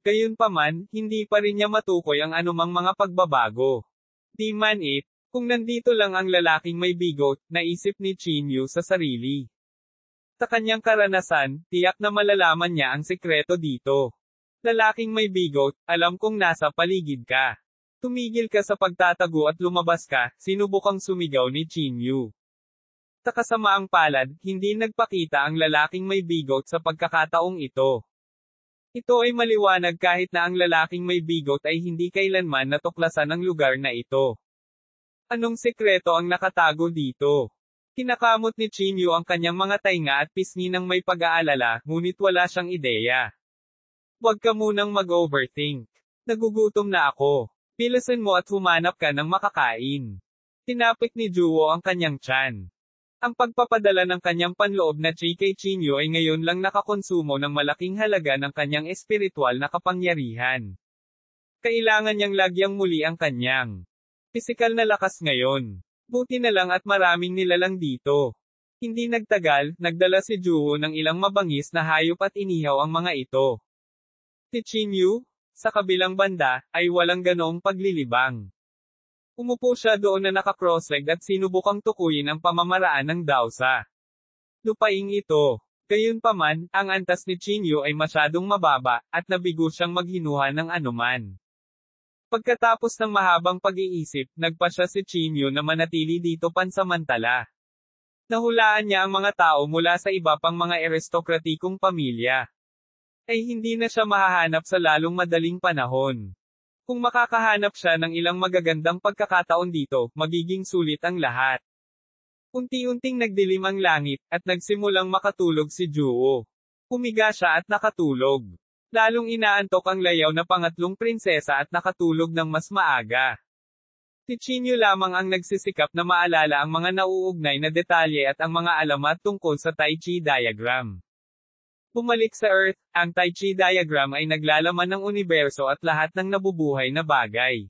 Gayunpaman, hindi pa rin niya matukoy ang anumang mga pagbabago. Di man it, kung nandito lang ang lalaking may bigot, naisip ni Chinyu sa sarili. Sa kanyang karanasan, tiyak na malalaman niya ang sekreto dito. Lalaking may bigot, alam kong nasa paligid ka. Tumigil ka sa pagtatago at lumabas ka, sinubukang sumigaw ni Chinyu. Sa kasamaang palad, hindi nagpakita ang lalaking may bigot sa pagkakataong ito. Ito ay maliwanag kahit na ang lalaking may bigot ay hindi kailanman natuklasan ang lugar na ito. Anong sekreto ang nakatago dito? Kinakamot ni Chinyu ang kanyang mga tainga at pisngi ng may pag-aalala, ngunit wala siyang ideya. Huwag ka munang mag-overthink. Nagugutom na ako. Pilasan mo at humanap ka ng makakain. Tinapik ni Juwo ang kanyang tiyan. Ang pagpapadala ng kanyang panloob na chi kay Chinyu ay ngayon lang nakakonsumo ng malaking halaga ng kanyang espiritual na kapangyarihan. Kailangan niyang lagyang muli ang kanyang pisikal na lakas ngayon. Buti na lang at maraming nilalang dito. Hindi nagtagal, nagdala si Juwo ng ilang mabangis na hayop at inihaw ang mga ito. Si Chinyu, sa kabilang banda, ay walang ganoong paglilibang. Umupo siya doon na naka-cross-legged at sinubukang tukuyin ang pamamaraan ng dawsa. Lupaing ito. Gayunpaman, ang antas ni Chinyu ay masyadong mababa, at nabigo siyang maghinuha ng anuman. Pagkatapos ng mahabang pag-iisip, nagpa siya si Chinyu na manatili dito pansamantala. Nahulaan niya ang mga tao mula sa iba pang mga aristokratikong pamilya. Ay hindi na siya mahahanap sa lalong madaling panahon. Kung makakahanap siya ng ilang magagandang pagkakataon dito, magiging sulit ang lahat. Unti-unting nagdilim ang langit, at nagsimulang makatulog si Juwo. Humiga siya at nakatulog. Lalong inaantok ang layaw na pangatlong prinsesa at nakatulog ng mas maaga. Si Chinyu lamang ang nagsisikap na maalala ang mga nauugnay na detalye at ang mga alamat tungkol sa Tai Chi diagram. Bumalik sa Earth, ang Tai Chi diagram ay naglalaman ng universo at lahat ng nabubuhay na bagay.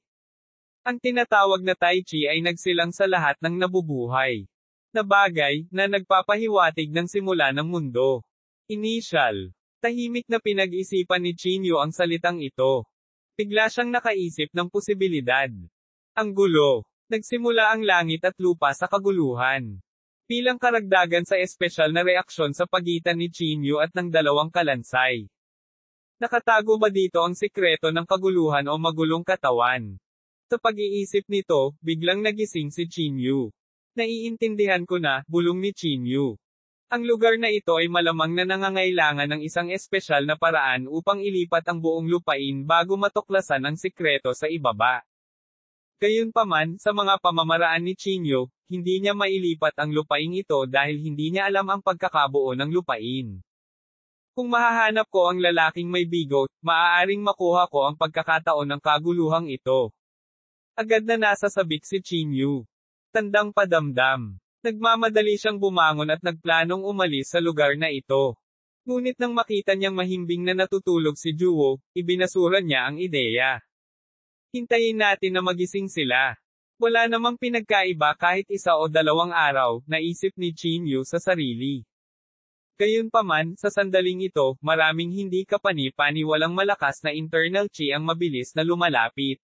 Ang tinatawag na Tai Chi ay nagsilang sa lahat ng nabubuhay na bagay, na nagpapahiwatig ng simula ng mundo. Initial. Tahimik na pinag-isipan ni Chinyu ang salitang ito. Bigla siyang nakaisip ng posibilidad. Ang gulo. Nagsimula ang langit at lupa sa kaguluhan. Bilang karagdagan sa espesyal na reaksyon sa pagitan ni Chinyu at ng dalawang kalansay. Nakatago ba dito ang sikreto ng kaguluhan o magulong katawan? Sa pag-iisip nito, biglang nagising si Chinyu. Naiintindihan ko na, bulong ni Chinyu. Ang lugar na ito ay malamang na nangangailangan ng isang espesyal na paraan upang ilipat ang buong lupain bago matuklasan ang sikreto sa ibaba. Gayunpaman, sa mga pamamaraan ni Chinyu, hindi niya mailipat ang lupaing ito dahil hindi niya alam ang pagkakabuo ng lupain. Kung mahahanap ko ang lalaking may bigot, maaaring makuha ko ang pagkakataon ng kaguluhang ito. Agad na nasasabik si Chinyu. Tandang padamdam. Nagmamadali siyang bumangon at nagplanong umalis sa lugar na ito. Ngunit nang makita niyang mahimbing na natutulog si Juwo, ibinasura niya ang ideya. Hintayin natin na magising sila. Wala namang pinagkaiba kahit isa o dalawang araw, naisip ni Chinyu sa sarili. Gayunpaman, sa sandaling ito, maraming hindi kapani-paniwalang malakas na internal chi ang mabilis na lumalapit.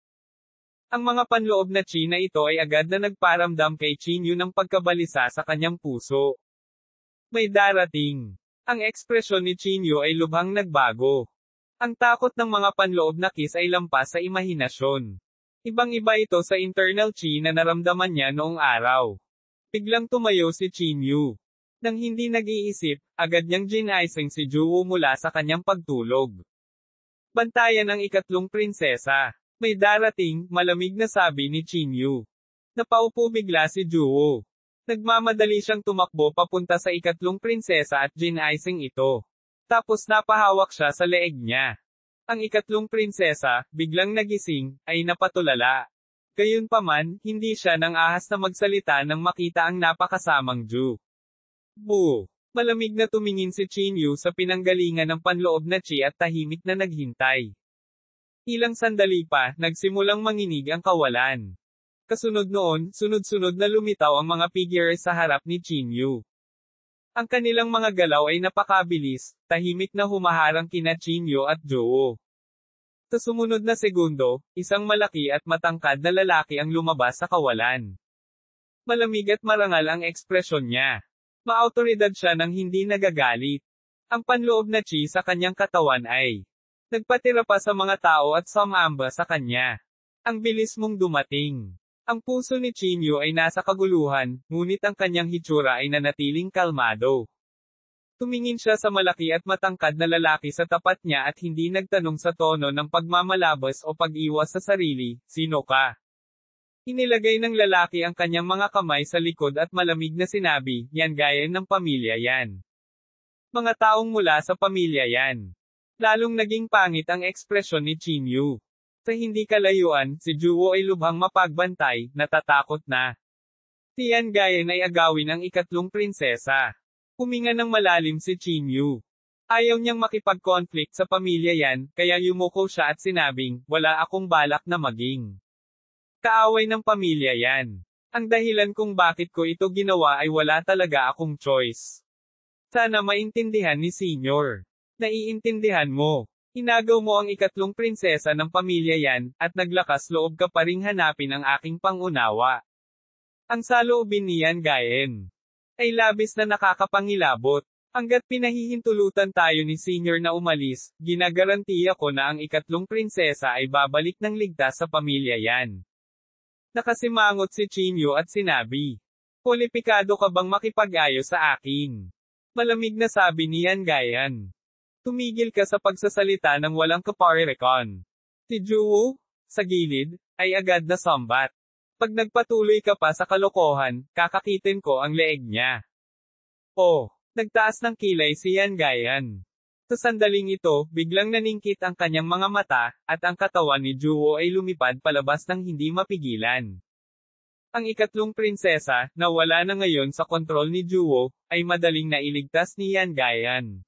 Ang mga panloob na chi na ito ay agad na nagparamdam kay Chinyu ng pagkabalisa sa kanyang puso. May darating. Ang ekspresyon ni Chinyu ay lubhang nagbago. Ang takot ng mga panloob na kiss ay lampas sa imahinasyon. Ibang-iba ito sa internal chi na naramdaman niya noong araw. Biglang tumayo si Chinyu. Nang hindi nag-iisip, agad niyang ginaising si Juwo mula sa kanyang pagtulog. Bantayan ang ikatlong prinsesa. May darating, malamig na sabi ni Chinyu. Napaupo bigla si Juwo. Nagmamadali siyang tumakbo papunta sa ikatlong prinsesa at ginaising ito. Tapos napahawak siya sa leeg niya. Ang ikatlong prinsesa, biglang nagising, ay napatulala. Gayunpaman, hindi siya nang ahas na magsalita nang makita ang napakasamang Ju. Bu! Malamig na tumingin si Chinyu sa pinanggalingan ng panloob na Chi at tahimik na naghintay. Ilang sandali pa, nagsimulang manginig ang kawalan. Kasunod noon, sunod-sunod na lumitaw ang mga figures sa harap ni Chinyu. Ang kanilang mga galaw ay napakabilis, tahimik na humaharang kina Chinyu at Joo. Sa sumunod na segundo, isang malaki at matangkad na lalaki ang lumabas sa kawalan. Malamig at marangal ang ekspresyon niya. Maautoridad siya nang hindi nagagalit. Ang panloob na Chi sa kanyang katawan ay nagpatira pa sa mga tao at sumamba sa kanya. Ang bilis mong dumating. Ang puso ni Chinyu ay nasa kaguluhan, ngunit ang kanyang hitsura ay nanatiling kalmado. Tumingin siya sa malaki at matangkad na lalaki sa tapat niya at hindi nagtanong sa tono ng pagmamalabas o pag-iwas sa sarili, "Sino ka?" Inilagay ng lalaki ang kanyang mga kamay sa likod at malamig na sinabi, "Yan gaya ng pamilya yan. Mga taong mula sa pamilya yan." Lalong naging pangit ang ekspresyon ni Chinyu. Sa hindi kalayuan, si Juwo ay lubhang mapagbantay, natatakot na. Si Yan Gayen ay agawin ang ikatlong prinsesa. Huminga ng malalim si Chinyu. Ayaw niyang makipag-conflict sa pamilya yan, kaya yumuko siya at sinabing, "Wala akong balak na maging kaaway ng pamilya yan. Ang dahilan kung bakit ko ito ginawa ay wala talaga akong choice." Sana maintindihan ni Senior. Naiintindihan mo. Inagaw mo ang ikatlong prinsesa ng pamilya yan, at naglakas loob ka pa ring hanapin ang aking pangunawa. Ang saloobin ni Yan Gayen ay labis na nakakapangilabot. Hanggat pinahihintulutan tayo ni Senior na umalis, ginagarantiya ko na ang ikatlong prinsesa ay babalik ng ligtas sa pamilya yan. Nakasimangot si Chinyu at sinabi, "Kwalipikado ka bang makipag-ayos sa akin?" Malamig na sabi ni Yan Gayen. "Tumigil ka sa pagsasalita ng walang kaparerekon." Si Juwo, sa gilid, ay agad na sambat. "Pag nagpatuloy ka pa sa kalokohan, kakakitin ko ang leeg niya." Oh, nagtaas ng kilay si Yan Gayen. Sa sandaling ito, biglang naningkit ang kanyang mga mata, at ang katawan ni Juwo ay lumipad palabas ng hindi mapigilan. Ang ikatlong prinsesa, na wala na ngayon sa kontrol ni Juwo, ay madaling nailigtas ni Yan Gayen.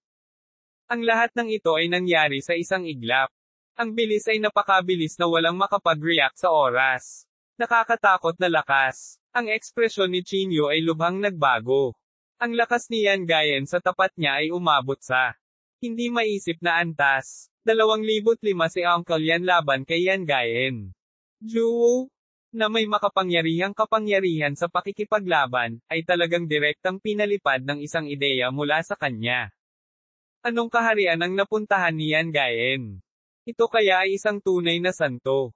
Ang lahat ng ito ay nangyari sa isang iglap. Ang bilis ay napakabilis na walang makapag-react sa oras. Nakakatakot na lakas. Ang ekspresyon ni Chinyu ay lubhang nagbago. Ang lakas ni Yan Gayen sa tapat niya ay umabot sa hindi maisip na antas. 2005 si Uncle Yan laban kay Yan Gayen. Juwo, na may makapangyarihang kapangyarihan sa pakikipaglaban, ay talagang direktang pinalipad ng isang ideya mula sa kanya. Anong kaharian ang napuntahan ni Yan Gayen? Ito kaya ay isang tunay na santo.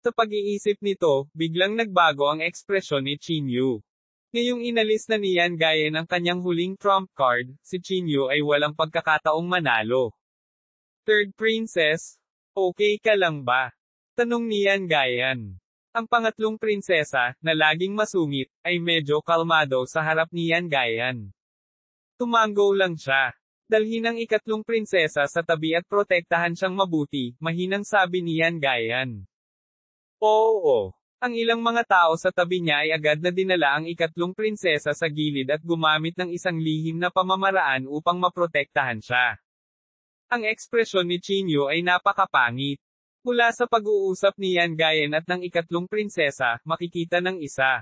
Sa pag-iisip nito, biglang nagbago ang ekspresyon ni Chinyu. Ngayong inalis na ni Yan Gayen ang kanyang huling trump card, si Chinyu ay walang pagkakataong manalo. Third princess, okay ka lang ba? Tanong ni Yan Gayen. Ang pangatlong prinsesa, na laging masungit, ay medyo kalmado sa harap ni Yan Gayen. Tumango lang siya. Dalhin ang ikatlong prinsesa sa tabi at protektahan siyang mabuti, mahinang sabi ni Yan Gayen. Oo. Ang ilang mga tao sa tabi niya ay agad na dinala ang ikatlong prinsesa sa gilid at gumamit ng isang lihim na pamamaraan upang maprotektahan siya. Ang ekspresyon ni Chinyu ay napakapangit. Mula sa pag-uusap ni Yan Gayen at ng ikatlong prinsesa, makikita ng isa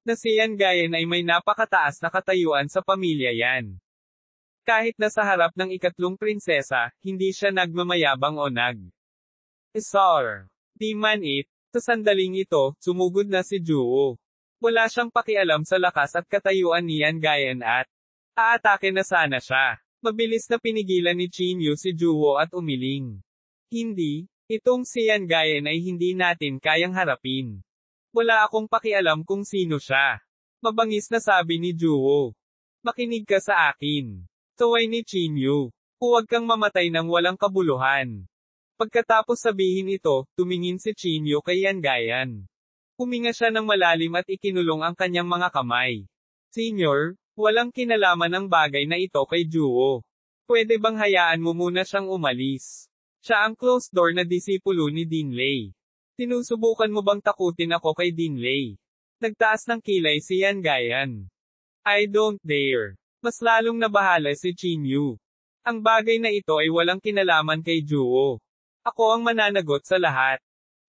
na si Yan Gayen ay may napakataas na katayuan sa pamilya yan. Kahit na sa harap ng ikatlong prinsesa, hindi siya nagmamayabang o nag-isar. Di man it. Sa sandaling ito, sumugod na si Juwo. Wala siyang pakialam sa lakas at katayuan ni Yan Gayen at aatake na sana siya. Mabilis na pinigilan ni Chinyu si Juwo at umiling. Hindi, itong si Yan Gayen ay hindi natin kayang harapin. Wala akong pakialam kung sino siya. Mabangis na sabi ni Juwo. Makinig ka sa akin. Saway ni Chinyu. Huwag kang mamatay ng walang kabuluhan. Pagkatapos sabihin ito, tumingin si Chinyu kay Yan Gayen. Huminga siya ng malalim at ikinulong ang kanyang mga kamay. Senior, walang kinalaman ang bagay na ito kay Juwo. Pwede bang hayaan mo muna siyang umalis? Siya ang closed door na disipulo ni Dinley. Sinusubukan mo bang takutin ako kay Dinley? Nagtaas ng kilay si Yan Gayan. I don't dare. Mas lalong nabahala si Chinyu. Ang bagay na ito ay walang kinalaman kay Juwo. Ako ang mananagot sa lahat.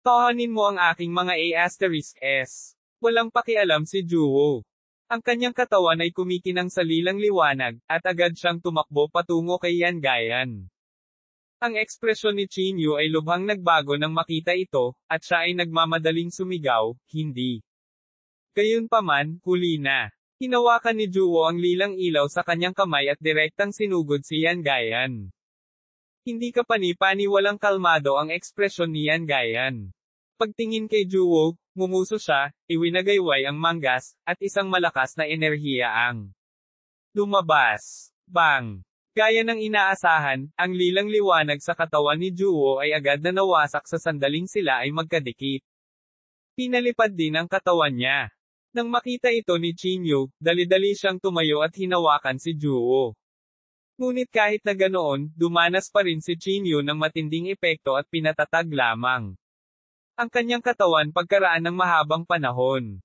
Tohanin mo ang aking mga A*S. Walang pakialam si Juwo. Ang kanyang katawan ay kumikinang sa lilang liwanag, at agad siyang tumakbo patungo kay Yan Gayan. Ang ekspresyon ni Chinyu ay lubhang nagbago nang makita ito, at siya ay nagmamadaling sumigaw, hindi. Gayunpaman, huli na. Hinawakan ni Juwo ang lilang ilaw sa kanyang kamay at direktang sinugod si Yan Gayan. Hindi ka pani-pani walang kalmado ang ekspresyon ni Yan Gayan. Pagtingin kay Juwo, ngumuso siya, iwinagayway ang manggas, at isang malakas na enerhiya ang lumabas. Bang! Gaya ng inaasahan, ang lilang liwanag sa katawan ni Juwo ay agad na nawasak sa sandaling sila ay magkadikit. Pinalipad din ang katawan niya. Nang makita ito ni Chinyu, dali-dali siyang tumayo at hinawakan si Juwo. Ngunit kahit na ganoon, dumanas pa rin si Chinyu ng matinding epekto at pinatatag lamang ang kanyang katawan pagkaraan ng mahabang panahon.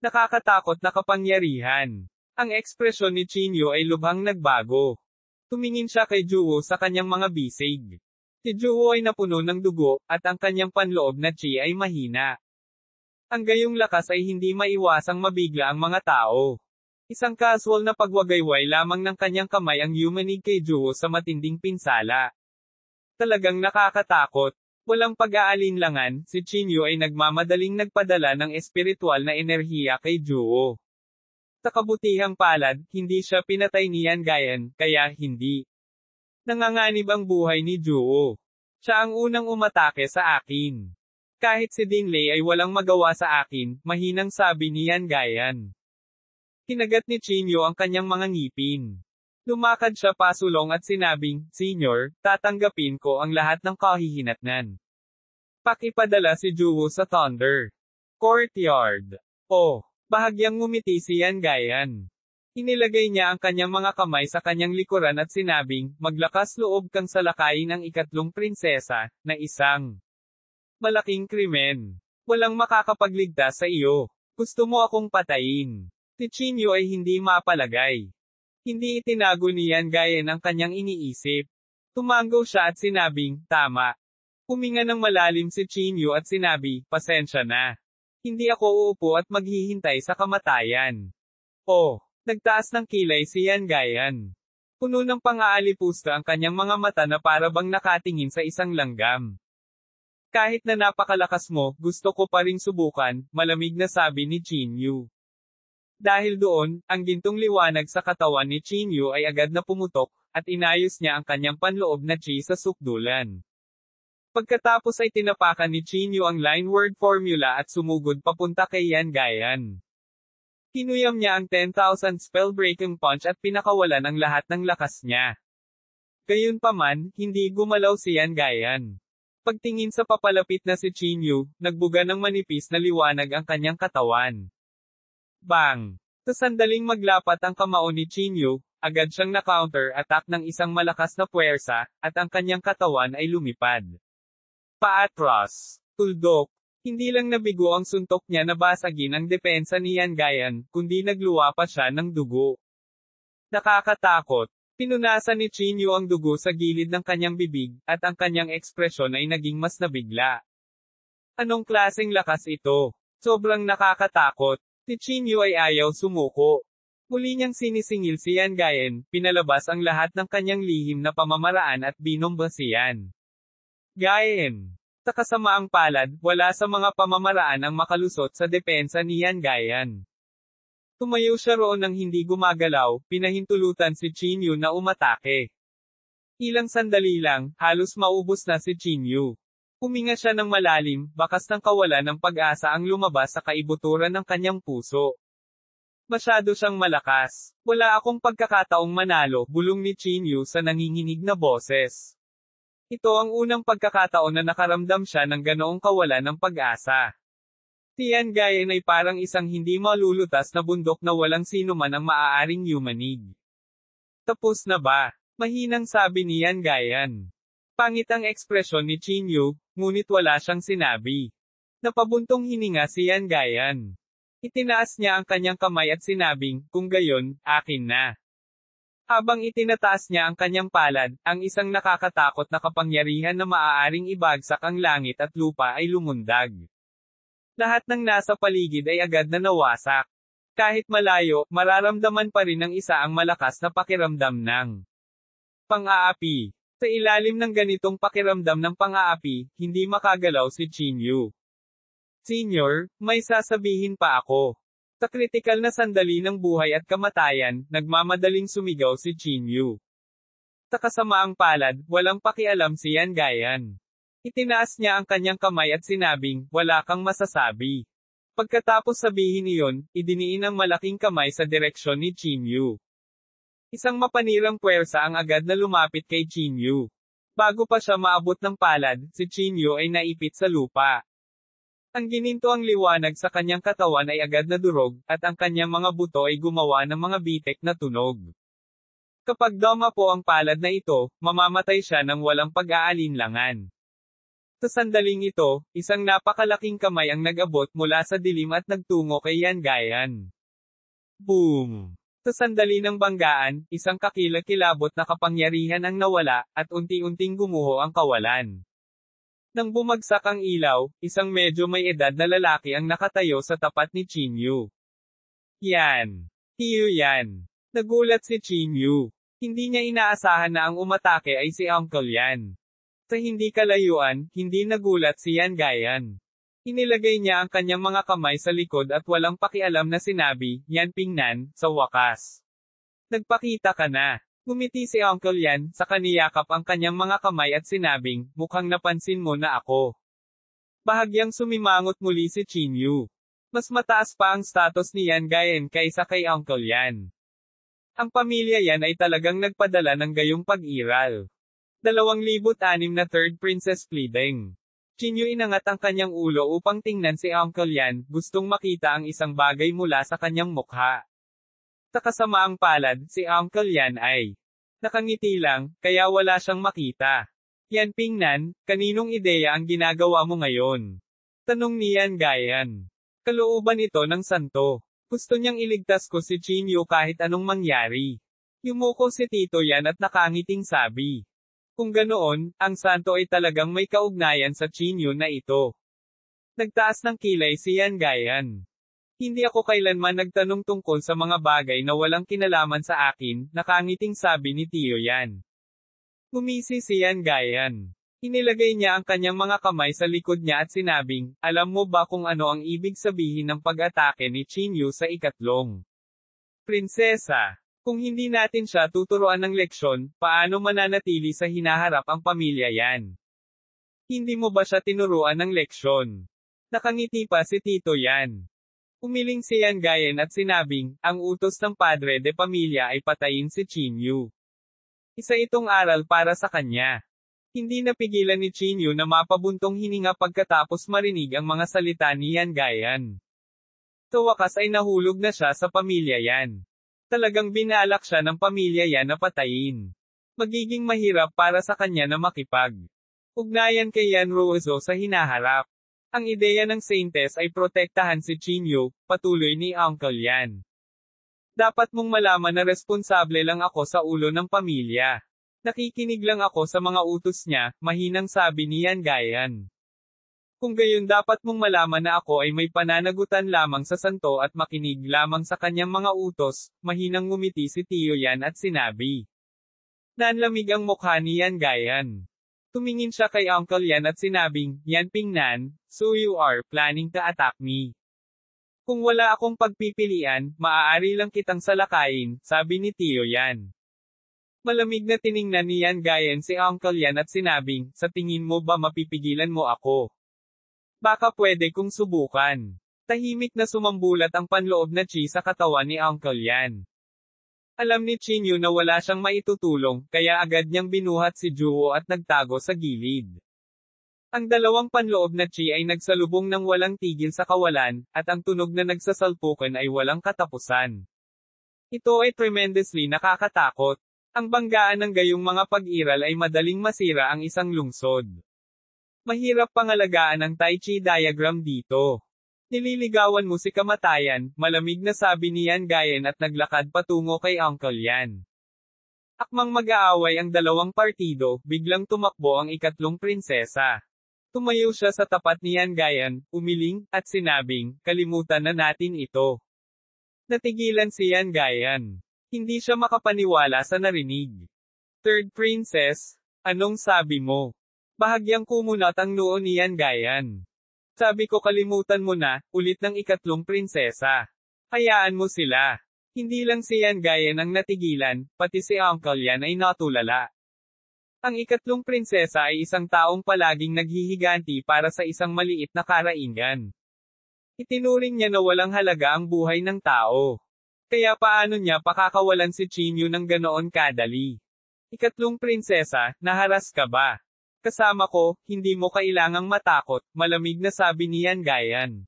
Nakakatakot na kapangyarihan. Ang ekspresyon ni Chinyu ay lubhang nagbago. Tumingin siya kay Juwo sa kanyang mga bisig. Si Juwo ay napuno ng dugo, at ang kanyang panloob na chi ay mahina. Ang gayong lakas ay hindi maiwasang mabigla ang mga tao. Isang casual na pagwagayway lamang ng kanyang kamay ang yumanig kay Juwo sa matinding pinsala. Talagang nakakatakot. Walang pag-aalinlangan, si Chinyu ay nagmamadaling nagpadala ng espiritual na enerhiya kay Juwo. Sa kabutihang palad, hindi siya pinatay ni Yan Gayan, kaya hindi nanganganib ang buhay ni Juwo. Siya ang unang umatake sa akin. Kahit si Dinley ay walang magawa sa akin, mahinang sabi ni Yan Gayan. Kinagat ni Chinyu ang kanyang mga ngipin. Lumakad siya pasulong at sinabing, Senyor, tatanggapin ko ang lahat ng kahihinatnan. Pakipadala si Juwo sa Thunder Courtyard. Oh, bahagyang ngumiti si Yan Gayan. Inilagay niya ang kanyang mga kamay sa kanyang likuran at sinabing, maglakas loob kang salakayin ang ikatlong prinsesa, na isang malaking krimen. Walang makakapagligtas sa iyo. Gusto mo akong patayin. Si Chinyu ay hindi mapalagay. Hindi itinago ni Yan Gayan ang kanyang iniisip. Tumanggo siya at sinabing, tama. Huminga ng malalim si Chinyu at sinabi, pasensya na. Hindi ako uupo at maghihintay sa kamatayan. Oh, nagtaas ng kilay si Yan Gayan. Puno ng pang-aalipusta ang kanyang mga mata na para bang nakatingin sa isang langgam. Kahit na napakalakas mo, gusto ko pa ring subukan, malamig na sabi ni Chinyu. Dahil doon, ang gintong liwanag sa katawan ni Chinyu ay agad na pumutok, at inayos niya ang kanyang panloob na chi sa sukdulan. Pagkatapos ay tinapakan ni Chinyu ang line word formula at sumugod papunta kay Yan Gayan. Kinuyam niya ang 10,000 spell-breaking punch at pinakawalan ang lahat ng lakas niya. Gayunpaman, hindi gumalaw si Yan Gayan. Pagtingin sa papalapit na si Chinyu, nagbuga ng manipis na liwanag ang kanyang katawan. Bang! Sa sandaling maglapat ang kamao ni Chinyu, agad siyang na-counter-attack ng isang malakas na puwersa, at ang kanyang katawan ay lumipad. Paatras! Tuldok! Hindi lang nabigo ang suntok niya na basagin ang depensa ni Yan Gayan, kundi nagluwa pa siya ng dugo. Nakakatakot! Pinunasan ni Chinyu ang dugo sa gilid ng kanyang bibig, at ang kanyang ekspresyon ay naging mas nabigla. Anong klaseng lakas ito? Sobrang nakakatakot! Si Chinyu ay ayaw sumuko. Muli niyang sinisingil si Yan Gayan, pinalabas ang lahat ng kanyang lihim na pamamaraan at binomba si Yan Gayan. Sa kasamaang palad, wala sa mga pamamaraan ang makalusot sa depensa ni Yan Gayan. Tumayo siya roon nang hindi gumagalaw, pinahintulutan si Chinyu na umatake. Ilang sandali lang, halos maubos na si Chinyu. Huminga siya ng malalim, bakas ng kawalan ng pag-asa ang lumabas sa kaibuturan ng kanyang puso. Masyado siyang malakas. Wala akong pagkakataong manalo, bulong ni Chinyu sa nanginginig na boses. Ito ang unang pagkakataon na nakaramdam siya ng ganoong kawalan ng pag-asa. Si Yan Gayan ay parang isang hindi malulutas na bundok na walang sino man ang maaaring yumanig. Tapos na ba? Mahinang sabi ni Yan Gayan. Pangit ang ekspresyon ni Chinyu, ngunit wala siyang sinabi. Napabuntong hininga si Yan Gayan. Itinaas niya ang kanyang kamay at sinabing, kung gayon, akin na. Habang itinataas niya ang kanyang palad, ang isang nakakatakot na kapangyarihan na maaaring ibagsak ang langit at lupa ay lumundag. Lahat ng nasa paligid ay agad na nawasak. Kahit malayo, mararamdaman pa rin ng isa ang malakas na pakiramdam ng pang-aapi. Sa ilalim ng ganitong pakiramdam ng pang-aapi, hindi makagalaw si Chinyu. Senior, may sasabihin pa ako. Sa kritikal na sandali ng buhay at kamatayan, nagmamadaling sumigaw si Chinyu. Sa kasamaang palad, walang pakialam si Yan Gayan. Itinaas niya ang kanyang kamay at sinabing, wala kang masasabi. Pagkatapos sabihin iyon, idiniin ang malaking kamay sa direksyon ni Chinyu. Isang mapanirang puwersa ang agad na lumapit kay Chinyu. Bago pa siya maabot ng palad, si Chinyu ay naipit sa lupa. Ang gininto ang liwanag sa kanyang katawan ay agad na durog, at ang kanyang mga buto ay gumawa ng mga bitek na tunog. Kapag doma po ang palad na ito, mamamatay siya ng walang pag-aalinlangan. Sa sandaling ito, isang napakalaking kamay ang nag-abot mula sa dilim at nagtungo kay Yan Gayan. Boom! Sa sandali ng banggaan, isang kakilakilabot na kapangyarihan ang nawala, at unti-unting gumuho ang kawalan. Nang bumagsak ang ilaw, isang medyo may edad na lalaki ang nakatayo sa tapat ni Chinyu. Yan. Tiyo yan. Nagulat si Chinyu. Hindi niya inaasahan na ang umatake ay si Uncle Yan. Sa hindi kalayuan, hindi nagulat si Yan Gayan. Inilagay niya ang kanyang mga kamay sa likod at walang pakialam na sinabi, Yan Pingnan, sa wakas. Nagpakita ka na. Ngumiti si Uncle Yan, sa kaniyakap ang kanyang mga kamay at sinabing, mukhang napansin mo na ako. Bahagyang sumimangot muli si Chinyu. Mas mataas pa ang status ni Yan Gayan kaysa kay Uncle Yan. Ang pamilya Yan ay talagang nagpadala ng gayong pag-iral. 2006 na Third Princess Pleading. Chinyu inangat ang kanyang ulo upang tingnan si Uncle Yan, gustong makita ang isang bagay mula sa kanyang mukha. Sa kasamaang palad, si Uncle Yan ay nakangiti lang, kaya wala siyang makita. Yan Pingnan, kaninong ideya ang ginagawa mo ngayon? Tanong ni Yan Gayan. Kalooban ito ng santo. Gusto niyang iligtas ko si Chinyu kahit anong mangyari. Yumuko si Tito Yan at nakangiting sabi. Kung ganoon, ang santo ay talagang may kaugnayan sa Chinyu na ito. Nagtaas ng kilay si Yan Gayan. Hindi ako kailanman nagtanong tungkol sa mga bagay na walang kinalaman sa akin, nakangiting sabi ni Tio Yan. Ngumisi si Yan Gayan. Inilagay niya ang kanyang mga kamay sa likod niya at sinabing, alam mo ba kung ano ang ibig sabihin ng pag-atake ni Chinyu sa ikatlong prinsesa? Kung hindi natin siya tuturuan ng leksyon, paano mananatili sa hinaharap ang pamilya Yan? Hindi mo ba siya tinuruan ng leksyon? Nakangiti pa si Tito Yan. Umiling si Yan Gayan at sinabing, ang utos ng padre de pamilya ay patayin si Chinyu. Isa itong aral para sa kanya. Hindi napigilan ni Chinyu na mapabuntong hininga pagkatapos marinig ang mga salita ni Yan Gayan. Sa wakas ay nahulog na siya sa pamilya Yan. Talagang binalak siya ng pamilya Yan na patayin. Magiging mahirap para sa kanya na makipag-ugnayan kay Yan Ruozo sa hinaharap. Ang ideya ng Saintes ay protektahan si Chinyu, patuloy ni Uncle Yan. Dapat mong malaman na responsable lang ako sa ulo ng pamilya. Nakikinig lang ako sa mga utos niya, mahinang sabi ni Yan Gayan. Kung gayon dapat mong malaman na ako ay may pananagutan lamang sa santo at makinig lamang sa kanyang mga utos, mahinang ngumiti si Tio Yan at sinabi. Nanlamig ang mukha ni Yan Gayan. Tumingin siya kay Uncle Yan at sinabing, Yan Pingnan, so you are planning to attack me. Kung wala akong pagpipilian, maaari lang kitang salakayin, sabi ni Tio Yan. Malamig na tiningnan ni Yan Gayan si Uncle Yan at sinabing, sa tingin mo ba mapipigilan mo ako? Baka pwede kong subukan. Tahimik na sumambulat ang panloob na chi sa katawan ni Uncle Yan. Alam ni Chinyu na wala siyang maitutulong, kaya agad niyang binuhat si Juwo at nagtago sa gilid. Ang dalawang panloob na chi ay nagsalubong ng walang tigil sa kawalan, at ang tunog na nagsasalpukan ay walang katapusan. Ito ay tremendously nakakatakot. Ang banggaan ng gayong mga pag-iral ay madaling masira ang isang lungsod. Mahirap pangalagaan ang Tai Chi diagram dito. Nililigawan mo si kamatayan, malamig na sabi ni Yan Gayen at naglakad patungo kay Uncle Yan. Akmang mag-aaway ang dalawang partido, biglang tumakbo ang ikatlong prinsesa. Tumayo siya sa tapat ni Yan Gayen, umiling, at sinabing, kalimutan na natin ito. Natigilan si Yan Gayen. Hindi siya makapaniwala sa narinig. Third princess, anong sabi mo? Bahagyang kumunat ang noo ni Yan Gayen. Sabi ko kalimutan mo na, ulit ng ikatlong prinsesa. Hayaan mo sila. Hindi lang si Yan Gayen ang natigilan, pati si Uncle Yan ay natulala. Ang ikatlong prinsesa ay isang taong palaging naghihiganti para sa isang maliit na karaingan. Itinuring niya na walang halaga ang buhay ng tao. Kaya paano niya pakakawalan si Chinyu ng ganoon kadali? Ikatlong prinsesa, naharas ka ba? Kasama ko, hindi mo kailangang matakot, malamig na sabi ni Yan Gayen.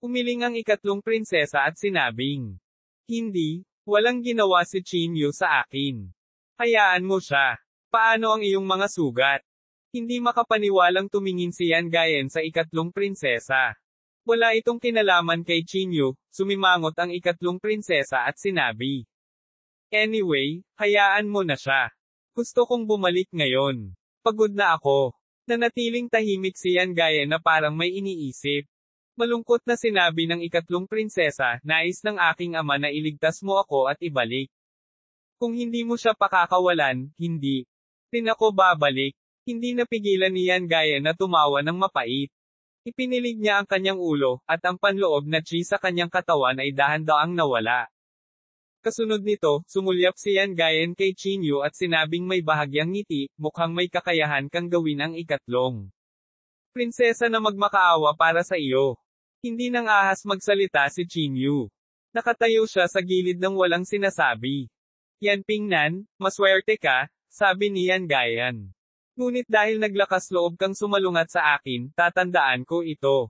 Umiling ang ikatlong prinsesa at sinabing, hindi, walang ginawa si Chinyu sa akin. Hayaan mo siya. Paano ang iyong mga sugat? Hindi makapaniwalang tumingin si Yan Gayen sa ikatlong prinsesa. Wala itong kinalaman kay Chinyu, sumimangot ang ikatlong prinsesa at sinabi. Anyway, hayaan mo na siya. Gusto kong bumalik ngayon. Pagod na ako. Nanatiling tahimik si Yan Gayen na parang may iniisip. Malungkot na sinabi ng ikatlong prinsesa, nais ng aking ama na iligtas mo ako at ibalik. Kung hindi mo siya pakakawalan, hindi. Rin ako babalik. Hindi napigilan ni Yan Gayen na tumawa ng mapait. Ipinilig niya ang kanyang ulo, at ang panloob na chi sa kanyang katawan ay dahan-daang nawala. Kasunod nito, sumulyap si Yan Gayen kay Chinyu at sinabing may bahagyang ngiti, mukhang may kakayahan kang gawin ang ikatlong prinsesa na magmakaawa para sa iyo. Hindi nang ahas magsalita si Chinyu. Nakatayo siya sa gilid ng walang sinasabi. Yan Pingnan, maswerte ka, sabi ni Yan Gayen. Ngunit dahil naglakas loob kang sumalungat sa akin, tatandaan ko ito.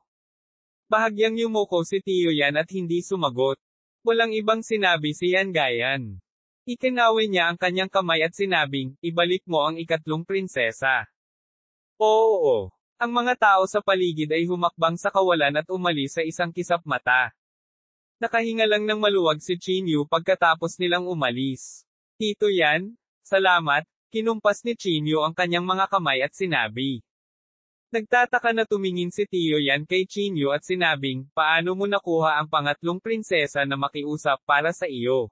Bahagyang yumuko si Tio Yan at hindi sumagot. Walang ibang sinabi si Yan Gayen. Ikinawin niya ang kanyang kamay at sinabing, ibalik mo ang ikatlong prinsesa. Oo. Ang mga tao sa paligid ay humakbang sa kawalan at umalis sa isang kisap mata. Nakahinga lang ng maluwag si Chinyu pagkatapos nilang umalis. Tito Yan, salamat. Kinumpas ni Chinyu ang kanyang mga kamay at sinabi. Nagtataka na tumingin si Tio Yan kay Chinyu at sinabing, paano mo nakuha ang pangatlong prinsesa na makiusap para sa iyo?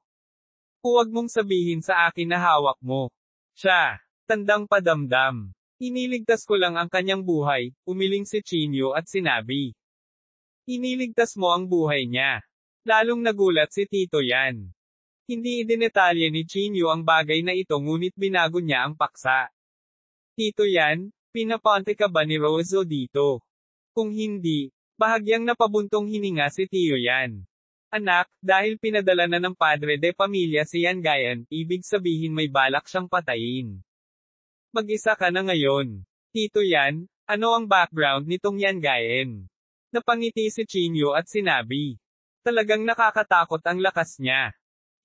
Huwag mong sabihin sa akin na hawak mo. Siya, tandang padamdam. Iniligtas ko lang ang kanyang buhay, umiling si Chinyu at sinabi. Iniligtas mo ang buhay niya. Lalong nagulat si Tito Yan. Hindi idinetalye ni Chinyu ang bagay na ito ngunit binago niya ang paksa. Tito Yan, pinapante ka ba ni Rozo dito? Kung hindi, bahagyang napabuntong hininga si Tio Yan. Anak, dahil pinadala na ng padre de pamilya si Yan Gayen, ibig sabihin may balak siyang patayin. Mag-isa ka na ngayon. Tito Yan, ano ang background nitong Yan Gayen? Napangiti si Chinyu at sinabi. Talagang nakakatakot ang lakas niya.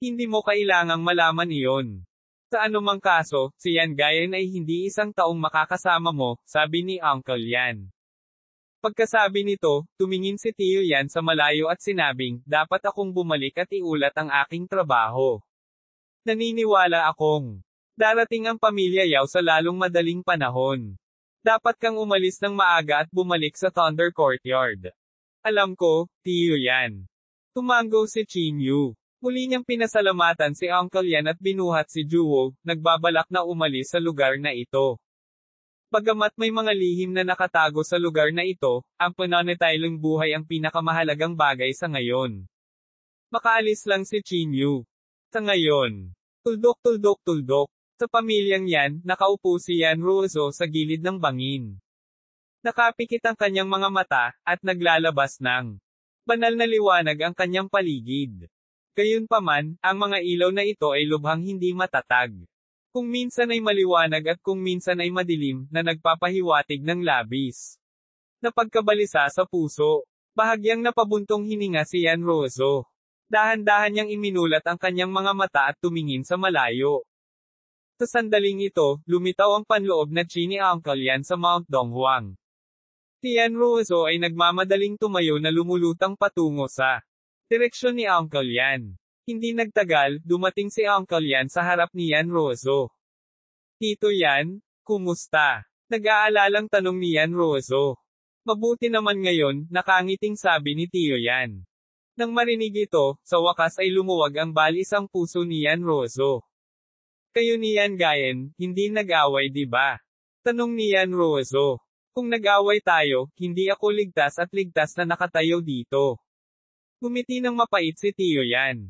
Hindi mo kailangang malaman iyon. Sa anumang kaso, si Yan Gayen ay hindi isang taong makakasama mo, sabi ni Uncle Yan. Pagkasabi nito, tumingin si Tio Yan sa malayo at sinabing, dapat akong bumalik at iulat ang aking trabaho. Naniniwala akong darating ang pamilya Yao sa lalong madaling panahon. Dapat kang umalis ng maaga at bumalik sa Thunder Courtyard. Alam ko, Tio Yan. Tumango si Chinyu. Muli niyang pinasalamatan si Uncle Yan at binuhat si Juwo, nagbabalak na umalis sa lugar na ito. Bagamat may mga lihim na nakatago sa lugar na ito, ang pananatiling buhay ang pinakamahalagang bagay sa ngayon. Makaalis lang si Chinyu. Sa ngayon, tuldok. Sa pamilyang yan, nakaupo si Yan Rozo sa gilid ng bangin. Nakapikit ang kanyang mga mata, at naglalabas ng banal na liwanag ang kanyang paligid. Gayunpaman, ang mga ilaw na ito ay lubhang hindi matatag. Kung minsan ay maliwanag at kung minsan ay madilim, na nagpapahiwatig ng labis. Napagkabalisa sa puso. Bahagyang napabuntong hininga si Yan Rozo. Dahan-dahan niyang iminulat ang kanyang mga mata at tumingin sa malayo. Sa sandaling ito, lumitaw ang panloob na chi ni Uncle Yan sa Mount Donghuang. Si Yan Ruozo ay nagmamadaling tumayo na lumulutang patungo sa direksyon ni Uncle Yan. Hindi nagtagal, dumating si Uncle Yan sa harap ni Yan Ruozo. Tito Yan, kumusta? Nag-aalalang tanong ni Yan Ruozo. Mabuti naman ngayon, nakangiting sabi ni Tio Yan. Nang marinig ito, sa wakas ay lumuwag ang balisang puso ni Yan Ruozo. Kayo ni Yan Gayen, hindi nag-away di ba? Tanong ni Yan Ruozo. Kung nag-away tayo, hindi ako ligtas na nakatayo dito. Gumiti ng mapait si Tio Yan.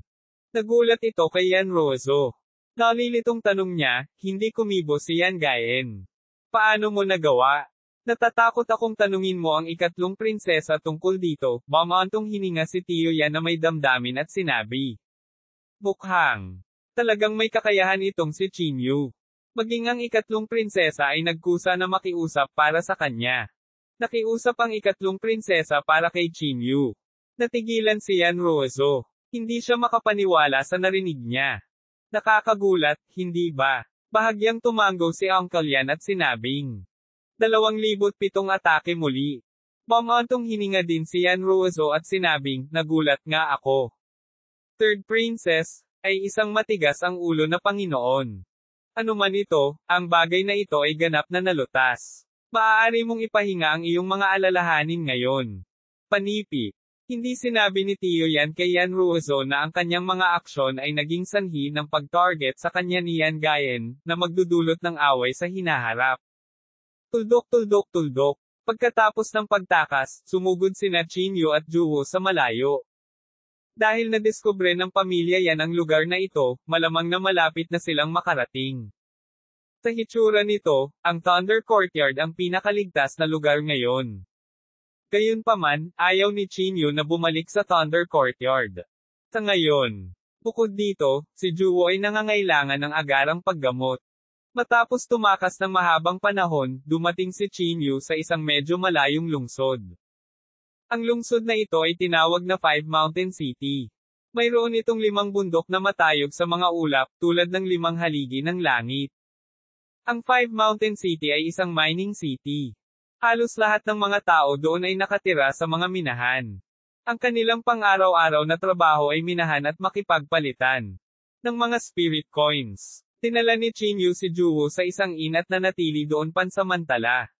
Nagulat ito kay Yan Ruozo. Nalilitong tanong niya, hindi kumibo si Yan Gayen. Paano mo nagawa? Natatakot akong tanungin mo ang ikatlong prinsesa tungkol dito, mamantong hininga si Tio Yan na may damdamin at sinabi. Mukhang. Talagang may kakayahan itong si Chinyu. Maging ang ikatlong prinsesa ay nagkusa na makiusap para sa kanya. Nakiusap ang ikatlong prinsesa para kay Chinyu. Natigilan si Yan Ruozo. Hindi siya makapaniwala sa narinig niya. Nakakagulat, hindi ba? Bahagyang tumango si Uncle Yan at sinabing. 2,007 atake muli. Mamantong hininga din si Yan Ruozo at sinabing, nagulat nga ako. Third princess, ay isang matigas ang ulo na Panginoon. Ano man ito, ang bagay na ito ay ganap na nalutas. Maaari mong ipahinga ang iyong mga alalahanin ngayon. Panipi. Hindi sinabi ni Tio Yan kay Yan Ruozo na ang kanyang mga aksyon ay naging sanhi ng pag-target sa kanya ni Yan Gayen, na magdudulot ng away sa hinaharap. Tuldok. Pagkatapos ng pagtakas, sumugod sina Chinyu at Juwo sa malayo. Dahil nadiskubre ng pamilya Yan ang lugar na ito, malamang na malapit na silang makarating. Sa hitsura nito, ang Thunder Courtyard ang pinakaligtas na lugar ngayon. Gayunpaman, ayaw ni Chinyu na bumalik sa Thunder Courtyard. Sa ngayon, bukod dito, si Juwo ay nangangailangan ng agarang paggamot. Matapos tumakas ng mahabang panahon, dumating si Chinyu sa isang medyo malayong lungsod. Ang lungsod na ito ay tinawag na Five Mountain City. Mayroon itong 5 bundok na matayog sa mga ulap, tulad ng 5 haligi ng langit. Ang Five Mountain City ay isang mining city. Halos lahat ng mga tao doon ay nakatira sa mga minahan. Ang kanilang pang-araw-araw na trabaho ay minahan at makipagpalitan ng mga spirit coins. Tinala ni Chinyu si Juwo sa isang inn at nanatili doon pansamantala.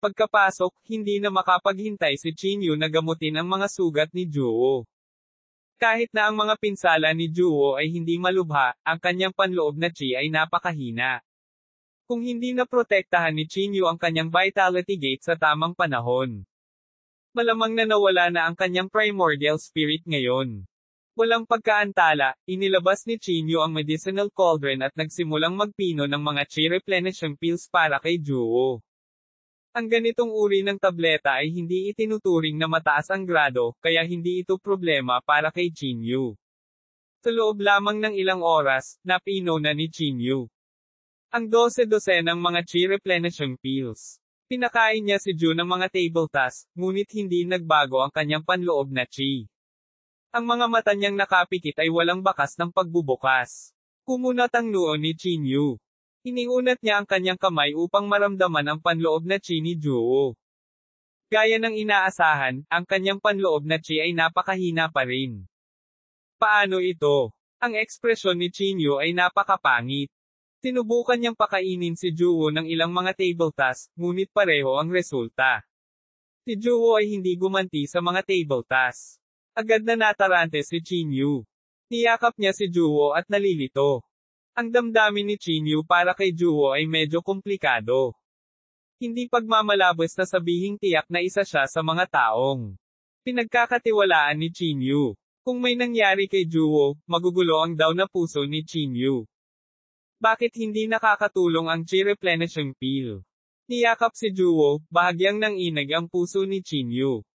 Pagkapasok, hindi na makapaghintay si Chinyu na gamutin ang mga sugat ni Juwo. Kahit na ang mga pinsala ni Juwo ay hindi malubha, ang kanyang panloob na chi ay napakahina. Kung hindi na protektahan ni Chinyu ang kanyang vitality gate sa tamang panahon, malamang na nawala na ang kanyang primordial spirit ngayon. Walang pagkaantala, inilabas ni Chinyu ang medicinal cauldron at nagsimulang magpino ng mga chi replenishing pills para kay Juwo. Ang ganitong uri ng tableta ay hindi itinuturing na mataas ang grado, kaya hindi ito problema para kay Chinyu. Sa loob lamang ng ilang oras, napino na ni Chinyu ang 12 ng mga chi replenishing pills. Pinakain niya si Ju ng mga table tasks, ngunit hindi nagbago ang kanyang panloob na chi. Ang mga mata niyang nakapikit ay walang bakas ng pagbubukas. Kumunat ang noo ni Chinyu. Iniunat niya ang kanyang kamay upang maramdaman ang panloob na chi ni Juwo. Gaya ng inaasahan, ang kanyang panloob na chi ay napakahina pa rin. Paano ito? Ang ekspresyon ni Chinyu ay napakapangit. Sinubukan niyang pakainin si Juwo ng ilang mga table tasks, ngunit pareho ang resulta. Si Juwo ay hindi gumanti sa mga table tasks. Agad na natarante si Chinyu. Niyakap niya si Juwo at nalilito. Ang damdamin ni Chinyu para kay Juwo ay medyo komplikado. Hindi pagmamalabos na sabihing tiyak na isa siya sa mga taong pinagkakatiwalaan ni Chinyu. Kung may nangyari kay Juwo, magugulo ang daw na puso ni Chinyu. Bakit hindi nakakatulong ang chi replenishing pill? Niyakap si Juwo, bahagyang nanginag ang puso ni Chinyu.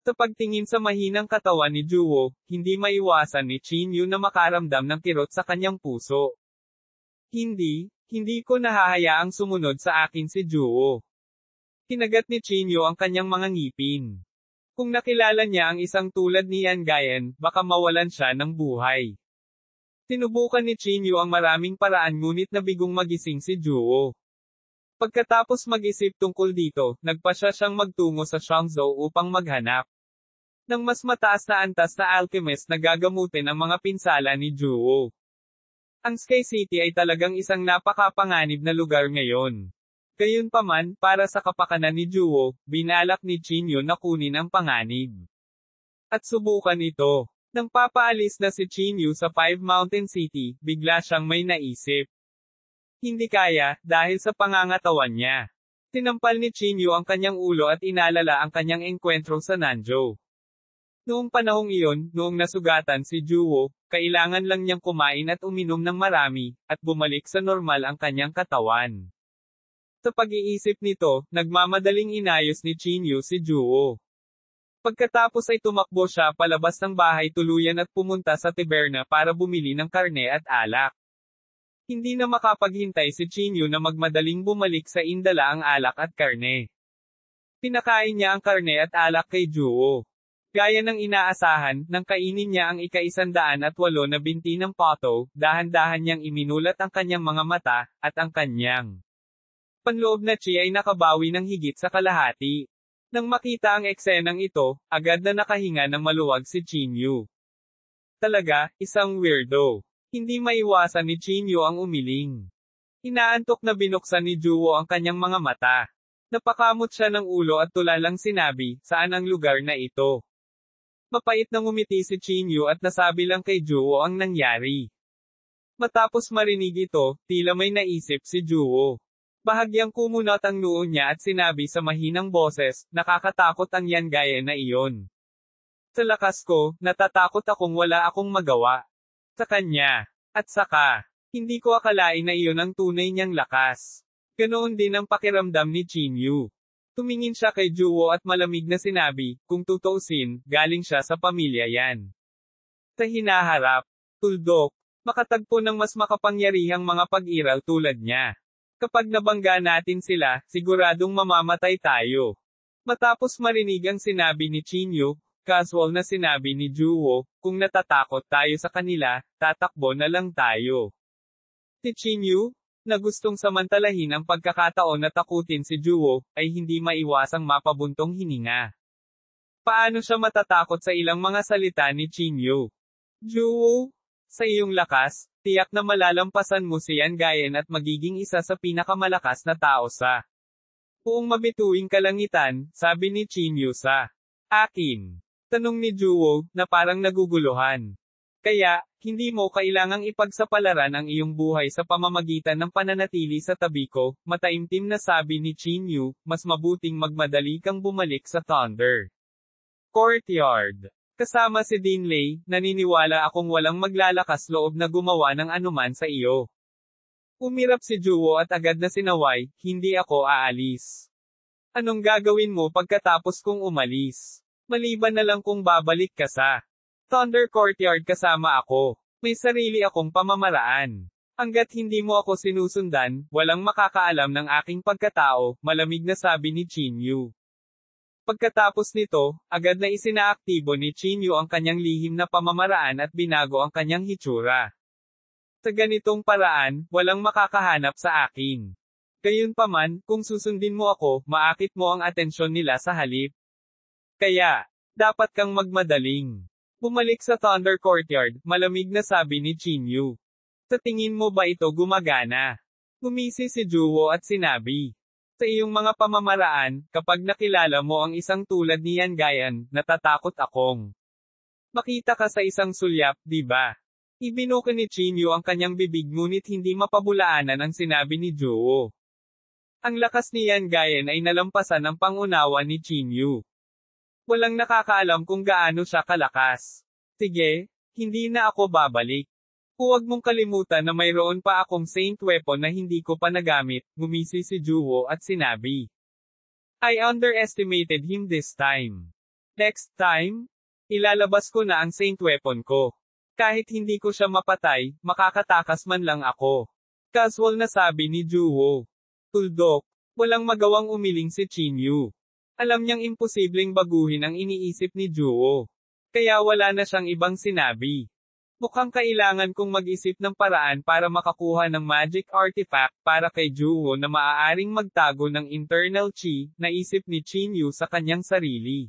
Sa pagtingin sa mahinang katawan ni Juwo, hindi maiwasan ni Chinyu na makaramdam ng kirot sa kanyang puso. Hindi ko nahahayaang sumunod sa akin si Juwo. Kinagat ni Chinyu ang kanyang mga ngipin. Kung nakilala niya ang isang tulad ni Yan Gayen, baka mawalan siya ng buhay. Sinubukan ni Chinyu ang maraming paraan ngunit nabigong magising si Juwo. Pagkatapos mag-isip tungkol dito, nagpa siyang magtungo sa Shangzhou upang maghanap ng mas mataas na antas na alchemist na gagamutin ang mga pinsala ni Juwo. Ang Sky City ay talagang isang napakapanganib na lugar ngayon. Gayunpaman, para sa kapakanan ni Juwo, binalak ni Chinyu na kunin ang panganib. At subukan ito. Nang papaalis na si Chinyu sa Five Mountain City, bigla siyang may naisip. Hindi kaya, dahil sa pangangatawan niya. Tinampal ni Chinyu ang kanyang ulo at inalala ang kanyang engkwentro sa Nanzhou. Noong panahong iyon, noong nasugatan si Juwo, kailangan lang niyang kumain at uminom ng marami, at bumalik sa normal ang kanyang katawan. Sa pag-iisip nito, nagmamadaling inayos ni Chinyu si Juwo. Pagkatapos ay tumakbo siya palabas ng bahay tuluyan at pumunta sa taberna para bumili ng karne at alak. Hindi na makapaghintay si Chinyu na magmadaling bumalik sa indala ang alak at karne. Pinakain niya ang karne at alak kay Juwo. Gaya ng inaasahan, nang kainin niya ang ika-108 na binti ng pato, dahan-dahan niyang iminulat ang kanyang mga mata, at ang kanyang panloob na chi ay nakabawi ng higit sa kalahati. Nang makita ang eksenang ito, agad na nakahinga ng maluwag si Chinyu. Talaga, isang weirdo. Hindi maiwasan ni Chinyu ang umiling. Inaantok na binuksan ni Juwo ang kanyang mga mata. Napakamot siya ng ulo at tulalang sinabi, saan ang lugar na ito? Mapait na ngumiti si Chinyu at nasabi lang kay Juwo ang nangyari. Matapos marinig ito, tila may naisip si Juwo. Bahagyang kumunat ang noo niya at sinabi sa mahinang boses, nakakatakot ang yan gaya na iyon. Sa lakas ko, natatakot akong wala akong magawa. Sa kanya. At saka, hindi ko akalain na iyon ang tunay niyang lakas. Ganoon din ang pakiramdam ni Chinyu. Tumingin siya kay Juwo at malamig na sinabi, kung tutuusin, galing siya sa pamilya yan. Sa hinaharap, tuldok, makatagpo ng mas makapangyarihang mga pag-iral tulad niya. Kapag nabangga natin sila, siguradong mamamatay tayo. Matapos marinig ang sinabi ni Chinyu, casual na sinabi ni Juwo, kung natatakot tayo sa kanila, tatakbo na lang tayo. Si Chinyu, na gustong samantalahin ang pagkakataon na takutin si Juwo, ay hindi maiwasang mapabuntong hininga. Paano siya matatakot sa ilang mga salita ni Chinyu? Juwo, sa iyong lakas, tiyak na malalampasan mo si Yan Gayen at magiging isa sa pinakamalakas na tao sa buong mabituing kalangitan, sabi ni Chinyu sa akin. Tanong ni Juwo, na parang naguguluhan. Kaya, hindi mo kailangang ipagsapalaran ang iyong buhay sa pamamagitan ng pananatili sa tabi ko, mataimtim na sabi ni Chinyu, mas mabuting magmadali kang bumalik sa Thunder Courtyard. Kasama si Dinley, naniniwala akong walang maglalakas loob na gumawa ng anuman sa iyo. Umirap si Juwo at agad na sinaway, hindi ako aalis. Anong gagawin mo pagkatapos kong umalis? Maliban na lang kung babalik ka sa Thunder Courtyard kasama ako. May sarili akong pamamaraan. Hanggat hindi mo ako sinusundan, walang makakaalam ng aking pagkatao, malamig na sabi ni Chinyu. Pagkatapos nito, agad na isinaaktibo ni Chinyu ang kanyang lihim na pamamaraan at binago ang kanyang hitsura. Sa ganitong paraan, walang makakahanap sa akin. Gayunpaman, kung susundin mo ako, maakit mo ang atensyon nila sa halip. Kaya, dapat kang magmadaling bumalik sa Thunder Courtyard, malamig na sabi ni Chinyu. Sa tingin mo ba ito gumagana? Gumisi si Juwo at sinabi. Sa iyong mga pamamaraan, kapag nakilala mo ang isang tulad ni Yan Gayen, natatakot akong makita ka sa isang sulyap, di ba? Ibinuka ni Chinyu ang kanyang bibig ngunit hindi mapabulaanan ang sinabi ni Juwo. Ang lakas ni Yan Gayen ay nalampasan ang pangunawa ni Chinyu. Walang nakakaalam kung gaano siya kalakas. Sige, hindi na ako babalik. Huwag mong kalimutan na mayroon pa akong Saint Weapon na hindi ko pa nagamit, ngumisi si Juwo at sinabi. I underestimated him this time. Next time, ilalabas ko na ang Saint Weapon ko. Kahit hindi ko siya mapatay, makakatakas man lang ako. Casual na sabi ni Juwo. Tuldok, walang magawang umiling si Chinyu. Alam niyang imposibleng baguhin ang iniisip ni Juwo. Kaya wala na siyang ibang sinabi. Mukhang kailangan kong mag-isip ng paraan para makakuha ng magic artifact para kay Juwo na maaaring magtago ng internal chi, naisip ni Chinyu sa kanyang sarili.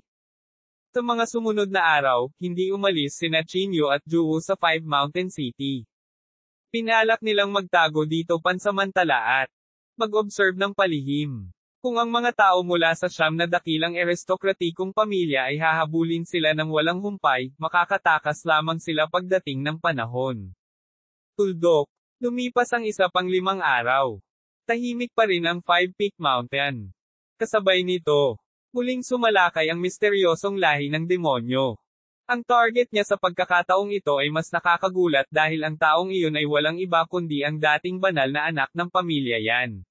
Sa mga sumunod na araw, hindi umalis sina Chinyu at Juwo sa Five Mountain City. Pinalak nilang magtago dito pansamantala at mag-observe ng palihim. Kung ang mga tao mula sa siyam na dakilang aristokratikong pamilya ay hahabulin sila ng walang humpay, makakatakas lamang sila pagdating ng panahon. Tuldok, lumipas ang isa pang 5 araw. Tahimik pa rin ang Five Peak Mountain. Kasabay nito, muling sumalakay ang misteryosong lahi ng demonyo. Ang target niya sa pagkakataong ito ay mas nakakagulat dahil ang taong iyon ay walang iba kundi ang dating banal na anak ng pamilya yan.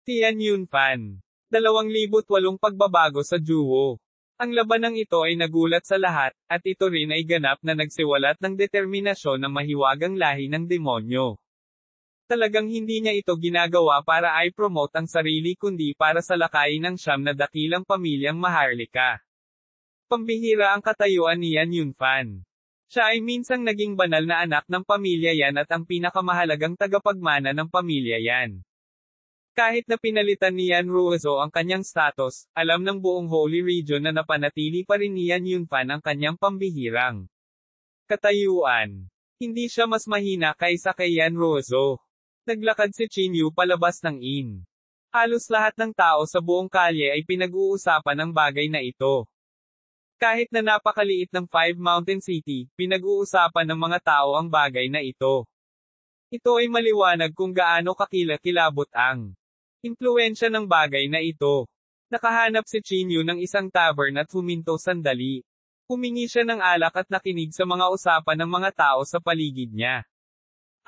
Tian Yunfan. 2008 pagbabago sa Juwo. Ang labanang ito ay nagulat sa lahat, at ito rin ay ganap na nagsiwalat ng determinasyon ng mahiwagang lahi ng demonyo. Talagang hindi niya ito ginagawa para i-promote ang sarili kundi para sa lakayin ng siyam na dakilang pamilyang Maharlika. Pambihira ang katayuan ni Tian Yunfan. Siya ay minsang naging banal na anak ng pamilya yan at ang pinakamahalagang tagapagmana ng pamilya yan. Kahit na pinalitan ni Yan Ruozo ang kanyang status, alam ng buong Holy Region na napanatili pa rin ni Tian Yunfan ang kanyang pambihirang katayuan. Hindi siya mas mahina kaysa kay Yan Ruozo. Naglakad si Chinyu palabas ng inn. Halos lahat ng tao sa buong kalye ay pinag-uusapan ang bagay na ito. Kahit na napakaliit ng Five Mountain City, pinag-uusapan ng mga tao ang bagay na ito. Ito ay maliwanag kung gaano kakilabot ang impluwensya ng bagay na ito. Nakahanap si Chinyu ng isang tavern at huminto sandali. Humingi siya ng alak at nakinig sa mga usapan ng mga tao sa paligid niya.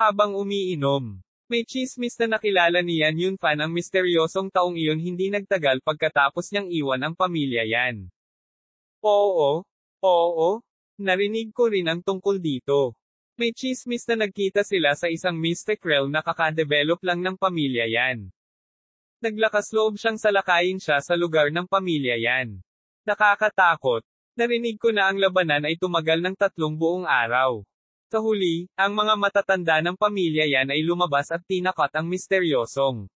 Habang umiinom, may chismis na nakilala ni Tian Yunfan ang misteryosong taong iyon hindi nagtagal pagkatapos niyang iwan ang pamilya yan. Oo, narinig ko rin ang tungkol dito. May chismis na nagkita sila sa isang mystic realm na kakadevelop lang ng pamilya yan. Naglakas loob siyang salakayin siya sa lugar ng pamilya yan. Nakakatakot. Narinig ko na ang labanan ay tumagal ng 3 buong araw. Sa huli, ang mga matatanda ng pamilya yan ay lumabas at tinakat ang misteryosong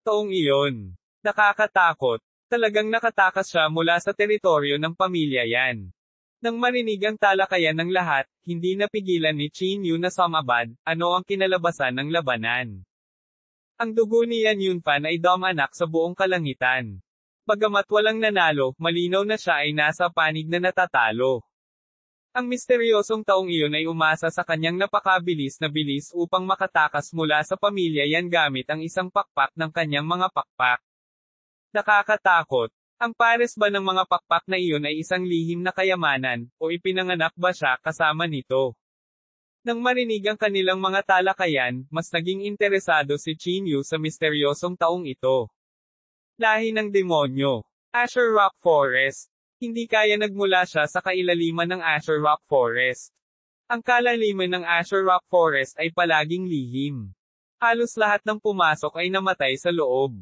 taong iyon. Nakakatakot. Talagang nakatakas siya mula sa teritoryo ng pamilya yan. Nang marinig ang talakayan ng lahat, hindi napigilan ni Chinyu na sumabad, ano ang kinalabasan ng labanan. Ang dugo ni Tian Yunfan ay damanak sa buong kalangitan. Bagamat walang nanalo, malinaw na siya ay nasa panig na natatalo. Ang misteryosong taong iyon ay umasa sa kanyang napakabilis na bilis upang makatakas mula sa pamilya yan gamit ang isang pakpak ng kanyang mga pakpak. Nakakatakot. Ang pares ba ng mga pakpak na iyon ay isang lihim na kayamanan, o ipinanganak ba siya kasama nito? Nang marinig ang kanilang mga talakayan, mas naging interesado si Chinyu sa misteryosong taong ito. Lahi ng demonyo. Azure Rock Forest. Hindi kaya nagmula siya sa kailaliman ng Azure Rock Forest. Ang kalaliman ng Azure Rock Forest ay palaging lihim. Halos lahat ng pumasok ay namatay sa loob.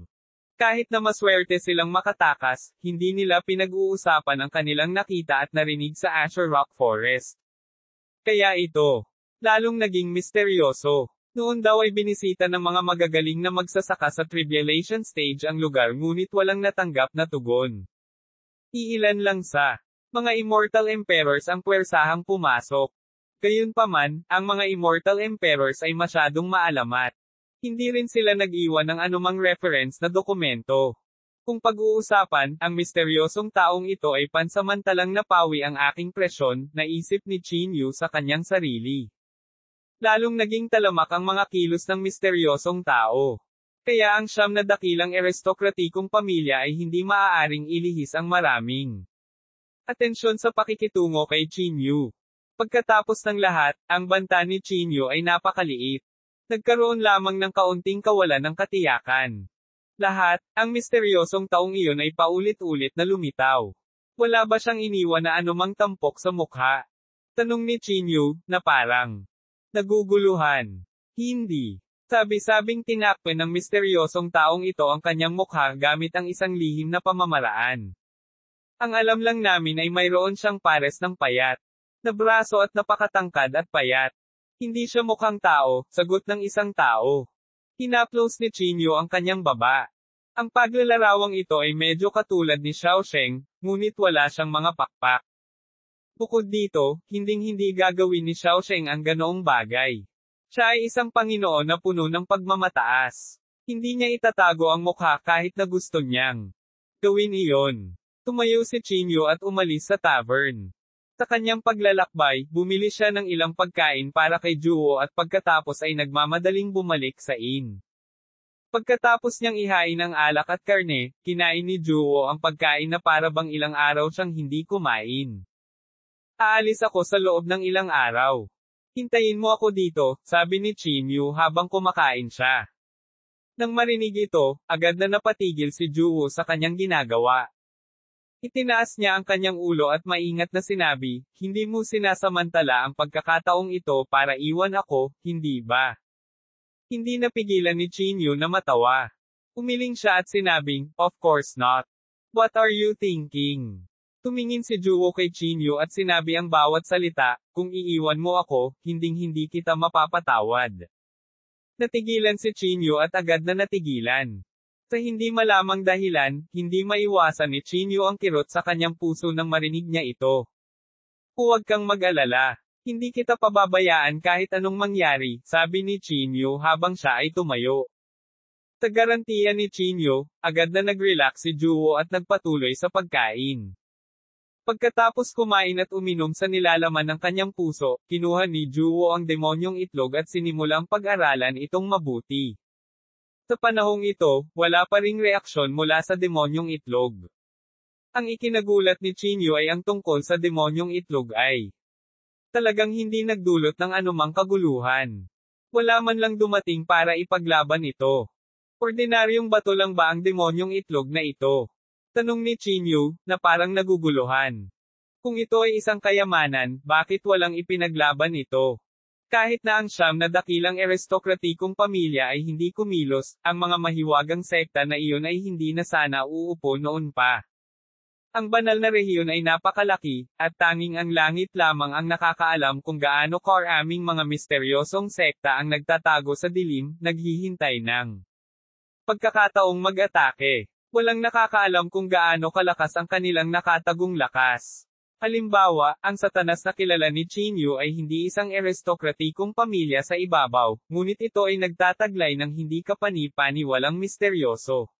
Kahit na maswerte silang makatakas, hindi nila pinag-uusapan ang kanilang nakita at narinig sa Azure Rock Forest. Kaya ito, lalong naging misteryoso. Noon daw ay binisita ng mga magagaling na magsasaka sa Tribulation Stage ang lugar ngunit walang natanggap na tugon. Iilan lang sa mga Immortal Emperors ang puwersahang pumasok. Gayunpaman, ang mga Immortal Emperors ay masyadong maalamat. Hindi rin sila nag-iwan ng anumang reference na dokumento. Kung pag-uusapan, ang misteryosong taong ito ay pansamantalang napawi ang aking presyon, naisip ni Chinyu sa kanyang sarili. Lalong naging talamak ang mga kilos ng misteryosong tao. Kaya ang siyam na dakilang aristokratikong pamilya ay hindi maaaring ilihis ang maraming atensyon sa pakikitungo kay Chinyu. Pagkatapos ng lahat, ang banta ni Chinyu ay napakaliit. Nagkaroon lamang ng kaunting kawalan ng katiyakan. Lahat, ang misteryosong taong iyon ay paulit-ulit na lumitaw. Wala ba siyang iniwan na anumang tampok sa mukha? Tanong ni Chinyu, na parang naguguluhan. Hindi. Sabi-sabing tinakpan ng misteryosong taong ito ang kanyang mukha gamit ang isang lihim na pamamaraan. Ang alam lang namin ay mayroon siyang pares ng payat. na braso at napakatangkad at payat. Hindi siya mukhang tao, sagot ng isang tao. Hinaplos ni Chinyo ang kanyang baba. Ang paglalarawang ito ay medyo katulad ni Xiaosheng, ngunit wala siyang mga pakpak. Bukod dito, hinding-hindi gagawin ni Xiaosheng ang ganoong bagay. Siya ay isang Panginoon na puno ng pagmamataas. Hindi niya itatago ang mukha kahit na gusto niyang gawin iyon. Tumayo si Chinyo at umalis sa tavern. Sa kanyang paglalakbay, bumili siya ng ilang pagkain para kay Juwo at pagkatapos ay nagmamadaling bumalik sa inn. Pagkatapos niyang ihain ang alak at karne, kinain ni Juwo ang pagkain na para bang ilang araw siyang hindi kumain. Aalis ako sa loob ng ilang araw. Hintayin mo ako dito, sabi ni Chinyo habang kumakain siya. Nang marinig ito, agad na napatigil si Juwo sa kanyang ginagawa. Itinaas niya ang kanyang ulo at maingat na sinabi, hindi mo sinasamantala ang pagkakataong ito para iwan ako, hindi ba? Hindi napigilan ni Chinyo na matawa. Umiling siya at sinabing, of course not. What are you thinking? Tumingin si Juwo kay Chinyo at sinabi ang bawat salita, kung iiwan mo ako, hinding-hindi kita mapapatawad. Natigilan si Chinyo at agad na natigilan. Sa hindi malamang dahilan, hindi maiwasan ni Chinyo ang kirot sa kanyang puso nang marinig niya ito. Huwag kang mag-alala. Hindi kita pababayaan kahit anong mangyari, sabi ni Chinyo habang siya ay tumayo. Sa garantiya ni Chinyo, agad na nag-relax si Juwo at nagpatuloy sa pagkain. Pagkatapos kumain at uminom sa nilalaman ng kanyang puso, kinuha ni Juwo ang demonyong itlog at sinimulang pag-aralan itong mabuti. Sa panahong ito, wala pa ring reaksyon mula sa demonyong itlog. Ang ikinagulat ni Chinyo ay ang tungkol sa demonyong itlog ay talagang hindi nagdulot ng anumang kaguluhan. Wala man lang dumating para ipaglaban ito. Ordinaryong bato lang ba ang demonyong itlog na ito? Tanong ni Chinyo, na parang naguguluhan. Kung ito ay isang kayamanan, bakit walang ipinaglaban ito? Kahit na ang siyam na dakilang aristokratikong pamilya ay hindi kumilos, ang mga mahiwagang sekta na iyon ay hindi na sana uupo noon pa. Ang banal na rehiyon ay napakalaki, at tanging ang langit lamang ang nakakaalam kung gaano karaming mga misteryosong sekta ang nagtatago sa dilim, naghihintay ng pagkakataong mag-atake. Walang nakakaalam kung gaano kalakas ang kanilang nakatagong lakas. Halimbawa, ang Satanas na kilala ni Chinyo ay hindi isang aristokratikong pamilya sa ibabaw, ngunit ito ay nagtataglay ng hindi kapani-paniwalang misteryoso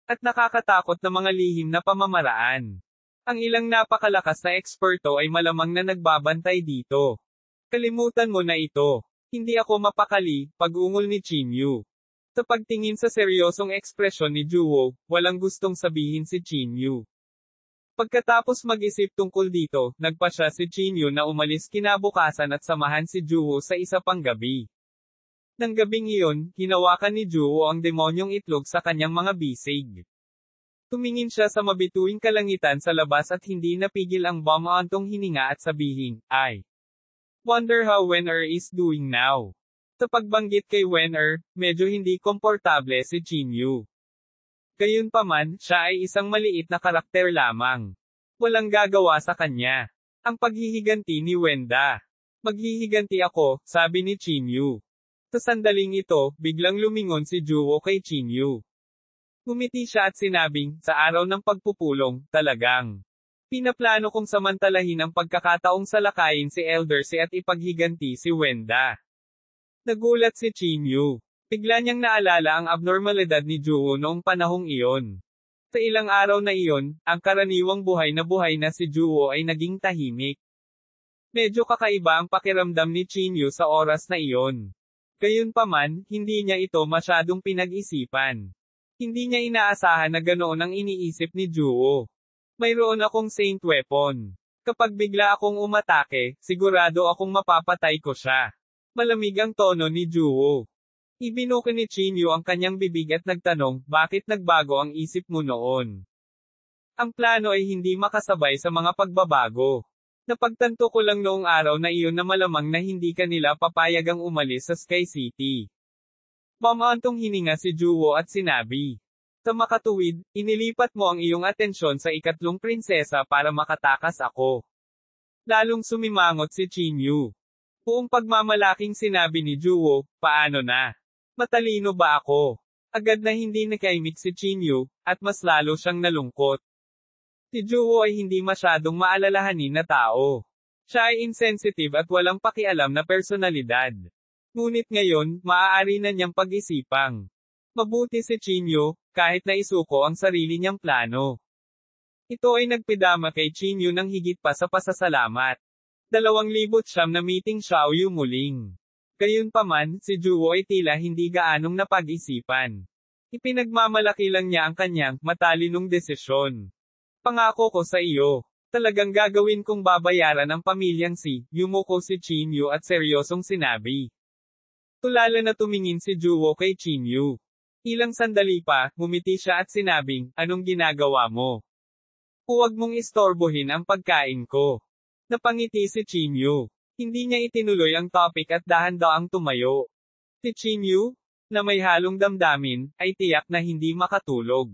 at nakakatakot na mga lihim na pamamaraan. Ang ilang napakalakas na eksperto ay malamang na nagbabantay dito. Kalimutan mo na ito. Hindi ako mapakali, pag-ungol ni Chinyo. Sa pagtingin sa seryosong ekspresyon ni Juwo, walang gustong sabihin si Chinyo. Pagkatapos mag-isip tungkol dito, nagpasya si Chinyo na umalis kinabukasan at samahan si Juwo sa isa pang gabi. Nang gabing iyon, hinawakan ni Juwo ang demonyong itlog sa kanyang mga bisig. Tumingin siya sa mabituing kalangitan sa labas at hindi napigil ang bumaantong hininga at sabihin, I wonder how Wen-er is doing now. Sa pagbanggit kay Wen-er, medyo hindi komportable si Chinyo. Gayunpaman, siya ay isang maliit na karakter lamang. Walang gagawa sa kanya. Ang paghihiganti ni Wenda. Maghihiganti ako, sabi ni Chinyo. Sa sandaling ito, biglang lumingon si Juwo kay Chinyo. Ngumiti siya at sinabing, sa araw ng pagpupulong, talagang pinaplano kong samantalahin ang pagkakataong salakayin si Elder Si at ipaghiganti si Wenda. Nagulat si Chinyo. Bigla niyang naalala ang abnormalidad ni Juwo noong panahong iyon. Sa ilang araw na iyon, ang karaniwang buhay na si Juwo ay naging tahimik. Medyo kakaiba ang pakiramdam ni Chinyo sa oras na iyon. Gayunpaman, hindi niya ito masyadong pinag-isipan. Hindi niya inaasahan na ganoon ang iniisip ni Juwo. Mayroon akong saint weapon. Kapag bigla akong umatake, sigurado akong mapapatay ko siya. Malamig ang tono ni Juwo. Ibinuka ni Chinyo ang kanyang bibig at nagtanong, bakit nagbago ang isip mo noon? Ang plano ay hindi makasabay sa mga pagbabago. Napagtanto ko lang noong araw na iyon na malamang na hindi kanila papayagang umalis sa Sky City. Bumaantong hininga si Juwo at sinabi, sa makatuwid, inilipat mo ang iyong atensyon sa ikatlong prinsesa para makatakas ako. Lalong sumimangot si Chinyu. Buong pagmamalaking sinabi ni Juwo, paano na? Matalino ba ako? Agad na hindi nakaimik si Chinyu, at mas lalo siyang nalungkot. Si Juwo ay hindi masyadong maalalahanin na tao. Siya ay insensitive at walang pakialam na personalidad. Ngunit ngayon, maaari na niyang pag-isipang. Mabuti si Chinyu, kahit na isuko ang sarili niyang plano. Ito ay nagpidama kay Chinyu ng higit pa sa pasasalamat. 2,000 na meeting Xiaoyu muling. Gayunpaman, si Juwo ay tila hindi gaanong napag-isipan. Ipinagmamalaki lang niya ang kanyang matalinong desisyon. Pangako ko sa iyo, talagang gagawin kong babayaran ang pamilyang si Yumiko si Chinyu at seryosong sinabi. Tulala na tumingin si Juwo kay Chinyu. Ilang sandali pa, ngumiti siya at sinabing, anong ginagawa mo? Huwag mong istorbohin ang pagkain ko. Napangiti si Chinyu. Hindi niya itinuloy ang topic at dahan-daang tumayo. Si Chinyu, na may halong damdamin, ay tiyak na hindi makatulog.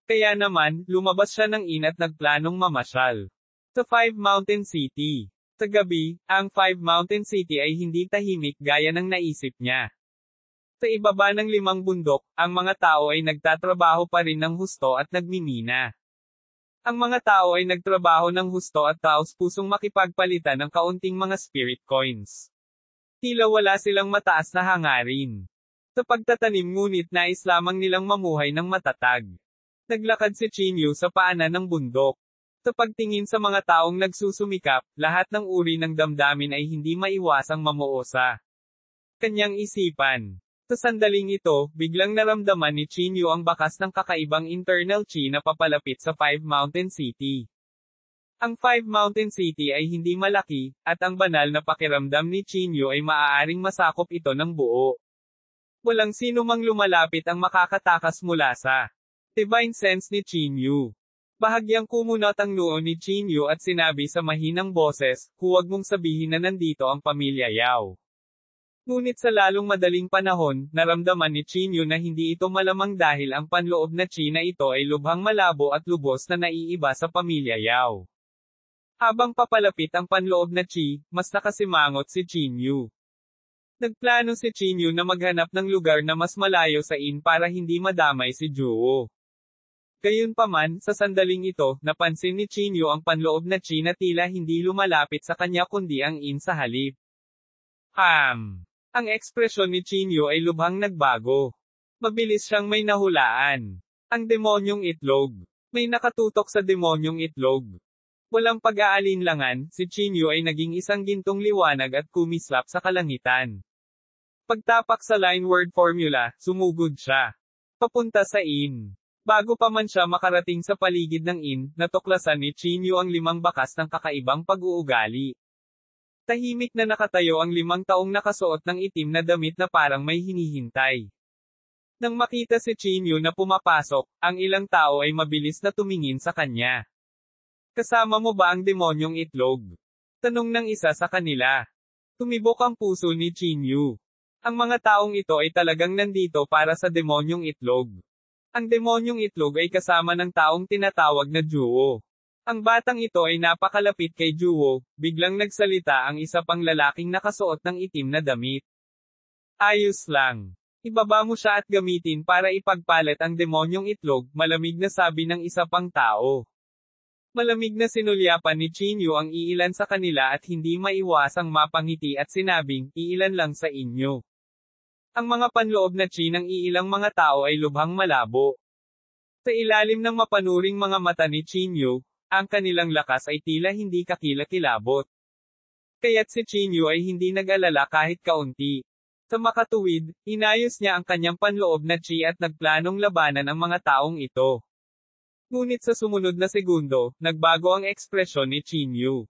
Kaya naman, lumabas siya ng ina at nagplanong mamasyal. Sa Five Mountain City. Sa gabi, ang Five Mountain City ay hindi tahimik gaya ng naisip niya. Sa ibaba ng 5 bundok, ang mga tao ay nagtatrabaho pa rin ng husto at nagmimina. Ang mga tao ay nagtrabaho ng husto at taos-pusong makipagpalitan ng kaunting mga spirit coins. Tila wala silang mataas na hangarin. Sa pagtatanim ngunit nais lamang nilang mamuhay ng matatag. Naglakad si Chinyu sa paanan ng bundok. Sa pagtingin sa mga taong nagsusumikap, lahat ng uri ng damdamin ay hindi maiwasang mamuo sa kanyang isipan. Sa sandaling ito, biglang naramdaman ni Chinyu ang bakas ng kakaibang internal chi na papalapit sa Five Mountain City. Ang Five Mountain City ay hindi malaki, at ang banal na pakiramdam ni Chinyu ay maaaring masakop ito ng buo. Walang sino mang lumalapit ang makakatakas mula sa divine sense ni Chinyu. Bahagyang kumunot ang noo ni Chinyu at sinabi sa mahinang boses, huwag mong sabihin na nandito ang pamilya Yao. Ngunit sa lalong madaling panahon, naramdaman ni Chinyu na hindi ito malamang dahil ang panloob na chi na ito ay lubhang malabo at lubos na naiiba sa pamilya Yao. Habang papalapit ang panloob na chi, mas nakasimangot si Chinyu. Nagplano si Chinyu na maghanap ng lugar na mas malayo sa inn para hindi madamay si Juwo. Gayunpaman, sa sandaling ito, napansin ni Chinyu ang panloob na chi na tila hindi lumalapit sa kanya kundi ang inn sa halip. Ang ekspresyon ni Chinyu ay lubhang nagbago. Mabilis siyang may nahulaan. Ang demonyong itlog. May nakatutok sa demonyong itlog. Walang pag-aalinlangan, si Chinyu ay naging isang gintong liwanag at kumislap sa kalangitan. Pagtapak sa line word formula, sumugod siya. Papunta sa inn. Bago pa man siya makarating sa paligid ng inn, natuklasan ni Chinyu ang 5 bakas ng kakaibang pag-uugali. Tahimik na nakatayo ang 5 taong nakasuot ng itim na damit na parang may hinihintay. Nang makita si Chinyu na pumapasok, ang ilang tao ay mabilis na tumingin sa kanya. Kasama mo ba ang demonyong itlog? Tanong ng isa sa kanila. Tumibok ang puso ni Chinyu. Ang mga taong ito ay talagang nandito para sa demonyong itlog. Ang demonyong itlog ay kasama ng taong tinatawag na Juwo. Ang batang ito ay napakalapit kay Juwo, biglang nagsalita ang isa pang lalaking nakasuot ng itim na damit. Ayos lang. Ibaba mo siya at gamitin para ipagpalit ang demonyong itlog, malamig na sabi ng isa pang tao. Malamig na sinulyapan ni Chinyu ang iilan sa kanila at hindi maiwasang mapangiti at sinabing, iilan lang sa inyo. Ang mga panloob na chi ng iilang mga tao ay lubhang malabo. Sa ilalim ng mapanuring mga mata ni Chinyu, ang kanilang lakas ay tila hindi kakilakilabot. Kaya't si Chinyu ay hindi nag-alala kahit kaunti. Sa makatuwid, inayos niya ang kanyang panloob na chi at nagplanong labanan ang mga taong ito. Ngunit sa sumunod na segundo, nagbago ang ekspresyon ni Chinyu.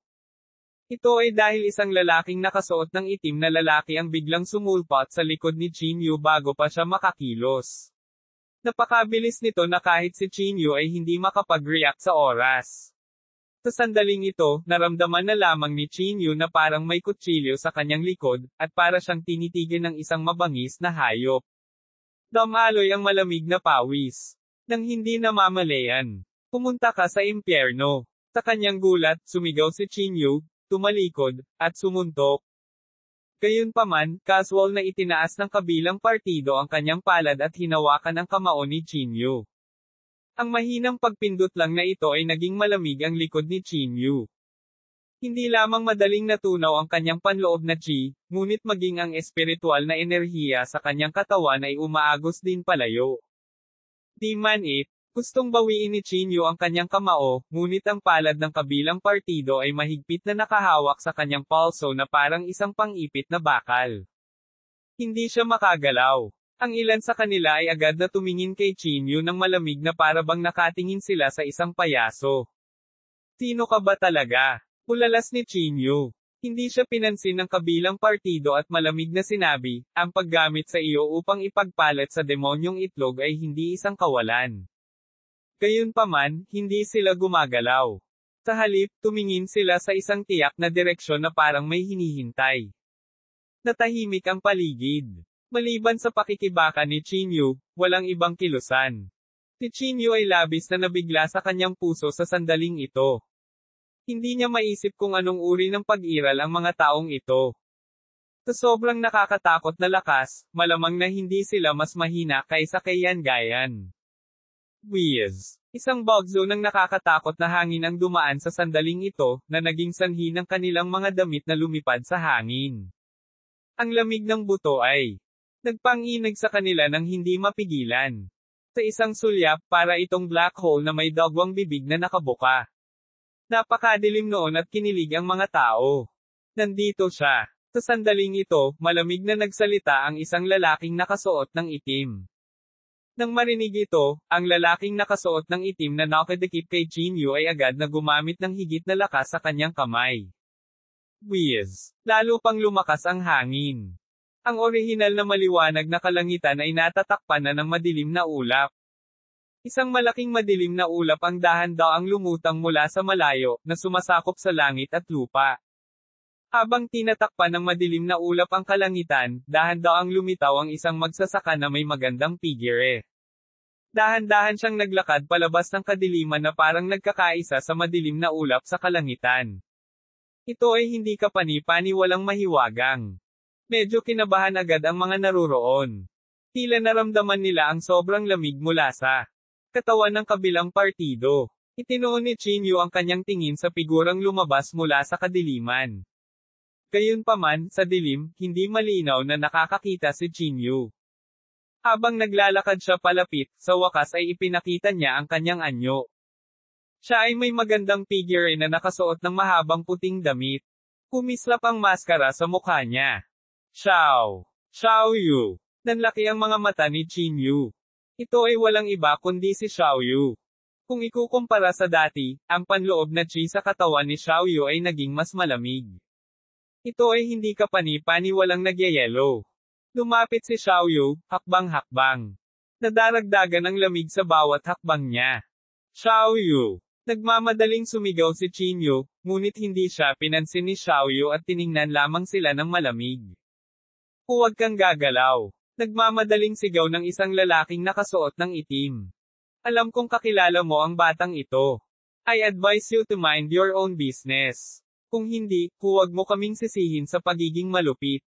Ito ay dahil isang lalaking nakasuot ng itim na lalaki ang biglang sumulpot sa likod ni Chinyu bago pa siya makakilos. Napakabilis nito na kahit si Chinyu ay hindi makapag-react sa oras. Sa sandaling ito, naramdaman na lamang ni Chinyu na parang may kutsilyo sa kanyang likod, at para siyang tinitigil ng isang mabangis na hayop. Damaloy ang malamig na pawis. Nang hindi namamalayan. Pumunta ka sa impyerno. Sa kanyang gulat, sumigaw si Chinyu, tumalikod, at sumuntok. Gayunpaman, casual na itinaas ng kabilang partido ang kanyang palad at hinawakan ang kamao ni Chinyu. Ang mahinang pagpindot lang na ito ay naging malamig ang likod ni Chinyu. Hindi lamang madaling natunaw ang kanyang panloob na chi, ngunit maging ang espiritual na enerhiya sa kanyang katawan ay umaagos din palayo. Di man it, gustong bawiin ni Chinyu ang kanyang kamao, ngunit ang palad ng kabilang partido ay mahigpit na nakahawak sa kanyang palso na parang isang pang-ipit na bakal. Hindi siya makagalaw. Ang ilan sa kanila ay agad na tumingin kay Chinyu ng malamig na parabang nakatingin sila sa isang payaso. Sino ka ba talaga? Ulalas ni Chinyu. Hindi siya pinansin ng kabilang partido at malamig na sinabi, ang paggamit sa iyo upang ipagpalit sa demonyong itlog ay hindi isang kawalan. Gayunpaman, hindi sila gumagalaw. Sa halip, tumingin sila sa isang tiyak na direksyon na parang may hinihintay. Natahimik ang paligid. Maliban sa pakikibaka ni Chinyu, walang ibang kilusan. Si Chinyu ay labis na nabigla sa kanyang puso sa sandaling ito. Hindi niya maisip kung anong uri ng pag-iral ang mga taong ito. Sa sobrang nakakatakot na lakas, malamang na hindi sila mas mahina kaysa kay Yan Gayan. Whiz! Isang bagzo ng nakakatakot na hangin ang dumaan sa sandaling ito, na naging sanhi ng kanilang mga damit na lumipad sa hangin. Ang lamig ng buto ay nagpanginig sa kanila nang hindi mapigilan. Sa isang sulyap, para itong black hole na may dagwang bibig na nakabuka. Napakadilim noon at kinilig ang mga tao. Nandito siya. Sa sandaling ito, malamig na nagsalita ang isang lalaking nakasuot ng itim. Nang marinig ito, ang lalaking nakasuot ng itim na nakadikip kay Chinyu ay agad na gumamit ng higit na lakas sa kanyang kamay. Whiz! Lalo pang lumakas ang hangin. Ang orihinal na maliwanag na kalangitan ay natatakpan na ng madilim na ulap. Isang malaking madilim na ulap ang dahan-daang lumutang mula sa malayo, na sumasakop sa langit at lupa. Habang tinatakpan ng madilim na ulap ang kalangitan, dahan-daang lumitaw ang isang magsasaka na may magandang figure. Dahan-dahan siyang naglakad palabas ng kadiliman na parang nagkakaisa sa madilim na ulap sa kalangitan. Ito ay hindi kapani-paniwalang mahiwagang. Medyo kinabahan agad ang mga naruroon. Tila naramdaman nila ang sobrang lamig mula sa katawan ng kabilang partido. Itinuon ni Chinyu ang kanyang tingin sa figurang lumabas mula sa kadiliman. Gayunpaman, sa dilim, hindi malinaw na nakakakita si Chinyu. Habang naglalakad siya palapit, sa wakas ay ipinakita niya ang kanyang anyo. Siya ay may magandang figure na nakasuot ng mahabang puting damit. Kumislap ang maskara sa mukha niya. Xiaoyu. Nanlaki ang mga mata ni Chinyu. Ito ay walang iba kundi si Xiaoyu. Kung ikukumpara sa dati, ang panloob na chi sa katawan ni Xiaoyu ay naging mas malamig. Ito ay hindi kapani-paniwalang nagyayelo. Lumapit si Xiaoyu, hakbang-hakbang. Nadaragdagan ang lamig sa bawat hakbang niya. Xiaoyu. Nagmamadaling sumigaw si Chinyu, ngunit hindi siya pinansin ni Xiaoyu at tiningnan lamang sila ng malamig. Huwag kang gagalaw. Nagmamadaling sigaw ng isang lalaking nakasuot ng itim. Alam kong kakilala mo ang batang ito. I advise you to mind your own business. Kung hindi, huwag mo kaming sisihin sa pagiging malupit.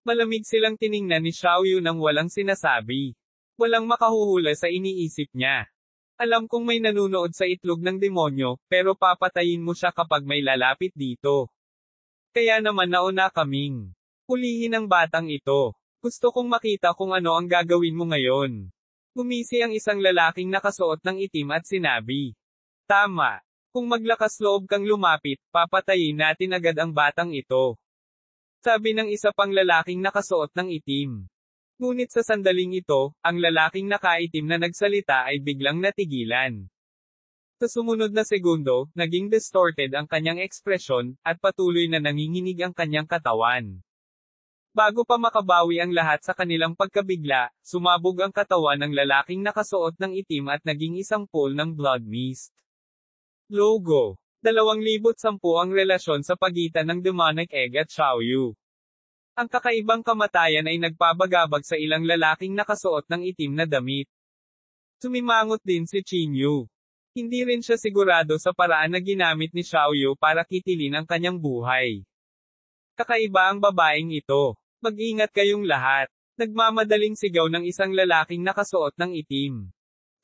Malamig silang tiningnan ni Xiaoyu nang walang sinasabi. Walang makahuhula sa iniisip niya. Alam kong may nanunood sa itlog ng demonyo, pero papatayin mo siya kapag may lalapit dito. Kaya naman nauna kaming hulihin ang batang ito. Gusto kong makita kung ano ang gagawin mo ngayon. Gumisi ang isang lalaking nakasuot ng itim at sinabi. Tama. Kung maglakas loob kang lumapit, papatayin natin agad ang batang ito. Sabi ng isa pang lalaking nakasuot ng itim. Ngunit sa sandaling ito, ang lalaking nakaitim na nagsalita ay biglang natigilan. Sa sumunod na segundo, naging distorted ang kanyang ekspresyon, at patuloy na nanginginig ang kanyang katawan. Bago pa makabawi ang lahat sa kanilang pagkabigla, sumabog ang katawan ng lalaking nakasuot ng itim at naging isang pool ng blood mist. Logo. 2010 ang relasyon sa pagitan ng demonic egg at Xiaoyu. Ang kakaibang kamatayan ay nagpabagabag sa ilang lalaking nakasuot ng itim na damit. Sumimangot din si Chinyu. Hindi rin siya sigurado sa paraan na ginamit ni Xiaoyu para kitilin ang kanyang buhay. Kakaiba ang babaeng ito. Mag-ingat kayong lahat. Nagmamadaling sigaw ng isang lalaking nakasuot ng itim.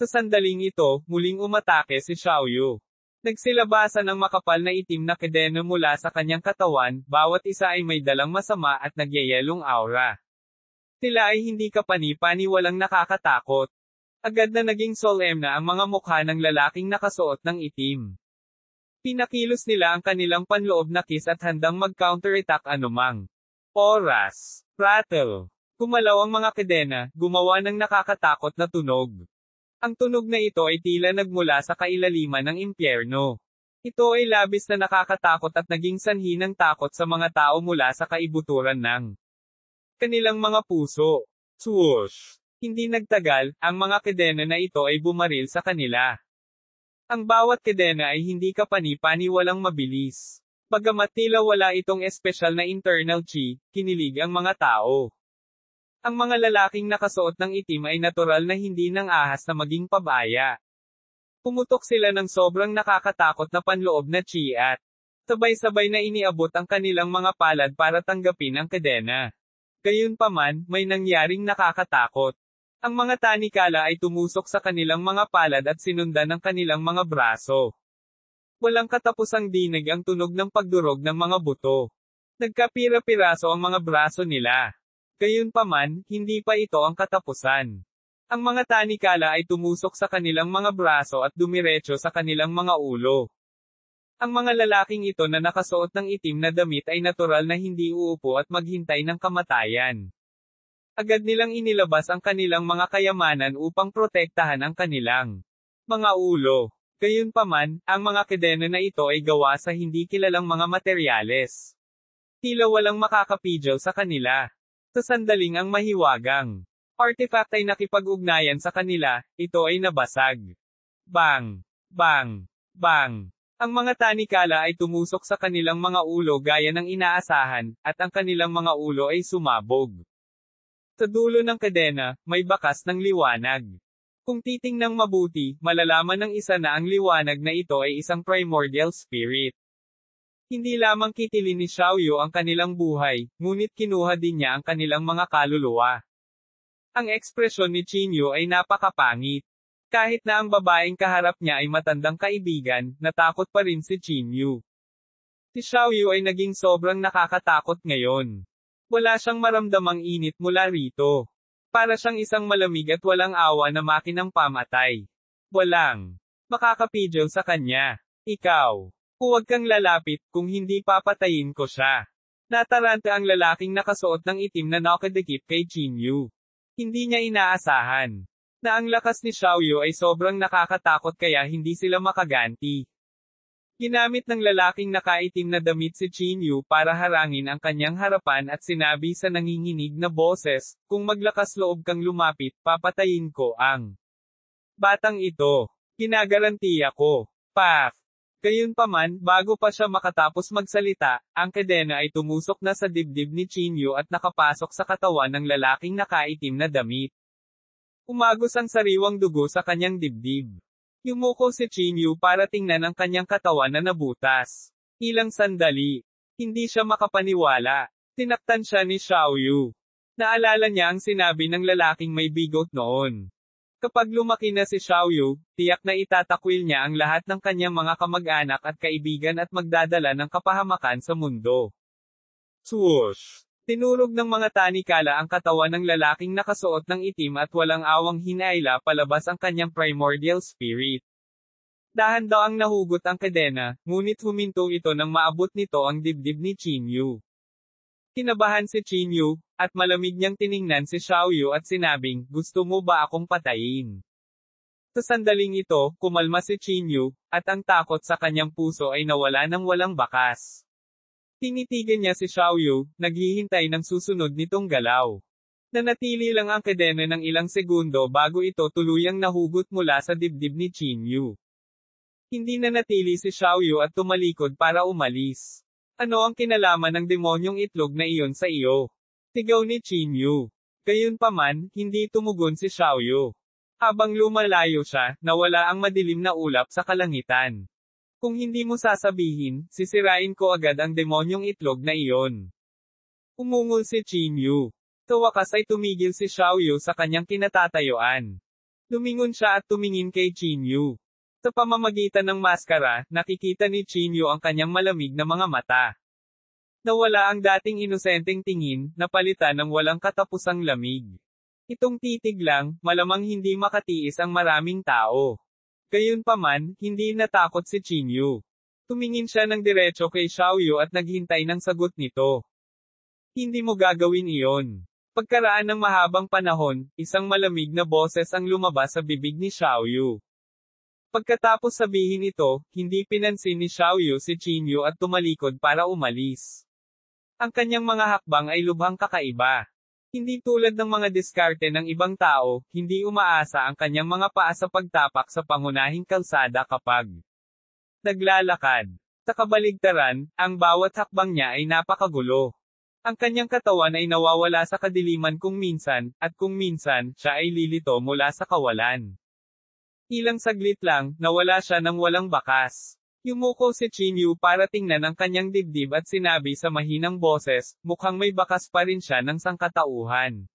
Sa sandaling ito, muling umatake si Xiaoyu. Nagsilabasan ng makapal na itim na kedeno mula sa kanyang katawan, bawat isa ay may dalang masama at nagyayelong aura. Sila ay hindi kapani-paniwalang nakakatakot. Agad na naging solemn na ang mga mukha ng lalaking nakasuot ng itim. Pinakilos nila ang kanilang panloob na kiss at handang mag-counterattack anumang oras. Rattle. Gumalaw ang mga kedena, gumawa ng nakakatakot na tunog. Ang tunog na ito ay tila nagmula sa kailaliman ng impyerno. Ito ay labis na nakakatakot at naging sanhi ng takot sa mga tao mula sa kaibuturan ng kanilang mga puso. Swoosh! Hindi nagtagal, ang mga kedena na ito ay bumaril sa kanila. Ang bawat kedena ay hindi kapani-paniwalang mabilis. Bagamat tila wala itong espesyal na internal chi, kinilig ang mga tao. Ang mga lalaking nakasuot ng itim ay natural na hindi nang ahas na maging pabaya. Pumutok sila ng sobrang nakakatakot na panloob na chi at sabay-sabay na iniabot ang kanilang mga palad para tanggapin ang kedena. Gayunpaman, may nangyaring nakakatakot. Ang mga tanikala ay tumusok sa kanilang mga palad at sinundan ng kanilang mga braso. Walang katapusang dinig ang tunog ng pagdurog ng mga buto. Nagkapira-piraso ang mga braso nila. Gayunpaman, hindi pa ito ang katapusan. Ang mga tanikala ay tumusok sa kanilang mga braso at dumiretso sa kanilang mga ulo. Ang mga lalaking ito na nakasuot ng itim na damit ay natural na hindi uupo at maghintay ng kamatayan. Agad nilang inilabas ang kanilang mga kayamanan upang protektahan ang kanilang mga ulo. Gayunpaman, ang mga kedena na ito ay gawa sa hindi kilalang mga materyales. Tila walang makakapidyaw sa kanila. Sa sandaling ang mahiwagang artifact ay nakipag-ugnayan sa kanila, ito ay nabasag. Bang! Bang! Bang! Ang mga tanikala ay tumusok sa kanilang mga ulo gaya ng inaasahan, at ang kanilang mga ulo ay sumabog. Sa dulo ng kadena, may bakas ng liwanag. Kung titingnang mabuti, malalaman ng isa na ang liwanag na ito ay isang primordial spirit. Hindi lamang kitilin ni Xiaoyu ang kanilang buhay, ngunit kinuha din niya ang kanilang mga kaluluwa. Ang ekspresyon ni Qinyu ay napakapangit. Kahit na ang babaeng kaharap niya ay matandang kaibigan, natakot pa rin si Qinyu. Si Xiaoyu ay naging sobrang nakakatakot ngayon. Wala siyang maramdamang init mula rito. Para siyang isang malamig at walang awa na makinang pamatay. Walang makakapidyaw sa kanya. Ikaw, huwag kang lalapit, kung hindi papatayin ko siya. Nataranta ang lalaking nakasuot ng itim na nakadikit kay Qinyu. Hindi niya inaasahan na ang lakas ni Xiaoyu ay sobrang nakakatakot kaya hindi sila makaganti. Ginamit ng lalaking nakaitim na damit si Qinyu para harangin ang kanyang harapan at sinabi sa nanginginig na boses, kung maglakas loob kang lumapit, papatayin ko ang batang ito. Ginagarantiya ko. Paf! Gayunpaman, bago pa siya makatapos magsalita, ang kadena ay tumusok na sa dibdib ni Qinyu at nakapasok sa katawan ng lalaking nakaitim na damit. Umagos ang sariwang dugo sa kanyang dibdib. Yumuko si Qinyu para tingnan ang kanyang katawan na nabutas. Ilang sandali. Hindi siya makapaniwala. Tinaktan siya ni Xiaoyu. Naalala niya ang sinabi ng lalaking may bigot noon. Kapag lumaki na si Xiaoyu, tiyak na itatakwil niya ang lahat ng kanyang mga kamag-anak at kaibigan at magdadala ng kapahamakan sa mundo. Swoosh! Tinurog ng mga tanikala ang katawan ng lalaking nakasuot ng itim at walang awang hinaila palabas ang kanyang primordial spirit. Dahan-daang nahugot ang kadena, ngunit huminto ito nang maabot nito ang dibdib ni Qinyu. Kinabahan si Qinyu, at malamig niyang tiningnan si Xiaoyu at sinabing, gusto mo ba akong patayin? Sa sandaling ito, kumalma si Qinyu, at ang takot sa kanyang puso ay nawala ng walang bakas. Tinitigan niya si Xiaoyu, naghihintay ng susunod nitong galaw. Nanatili lang ang kadena ng ilang segundo bago ito tuluyang nahugot mula sa dibdib ni Qinyu. Hindi nanatili si Xiaoyu at tumalikod para umalis. Ano ang kinalaman ng demonyong itlog na iyon sa iyo? Sigaw ni Qinyu. Gayunpaman, hindi tumugon si Xiaoyu. Habang lumalayo siya, nawala ang madilim na ulap sa kalangitan. Kung hindi mo sasabihin, sisirain ko agad ang demonyong itlog na iyon. Umungol si Chinyu. Sa wakas ay tumigil si Xiaoyu sa kanyang kinatatayuan. Lumingon siya at tumingin kay Chinyu. Sa pamamagitan ng maskara, nakikita ni Chinyu ang kanyang malamig na mga mata. Nawala ang dating inosenteng tingin, napalitan ng walang katapusang lamig. Itong titig lang, malamang hindi makatiis ang maraming tao. Gayunpaman, hindi natakot si Chinyu. Tumingin siya ng diretso kay Xiaoyu at naghintay ng sagot nito. Hindi mo gagawin iyon. Pagkaraan ng mahabang panahon, isang malamig na boses ang lumabas sa bibig ni Xiaoyu. Pagkatapos sabihin ito, hindi pinansin ni Xiaoyu si Chinyu at tumalikod para umalis. Ang kanyang mga hakbang ay lubhang kakaiba. Hindi tulad ng mga diskarte ng ibang tao, hindi umaasa ang kanyang mga paa sa pagtapak sa pangunahing kalsada kapag naglalakad. Sa kabaligtaran, ang bawat hakbang niya ay napakagulo. Ang kanyang katawan ay nawawala sa kadiliman kung minsan, at kung minsan, siya ay lilito mula sa kawalan. Ilang saglit lang, nawala siya ng walang bakas. Yumuko si Chinyu para tingnan ang kanyang dibdib at sinabi sa mahinang boses, mukhang may bakas pa rin siya ng sangkatauhan.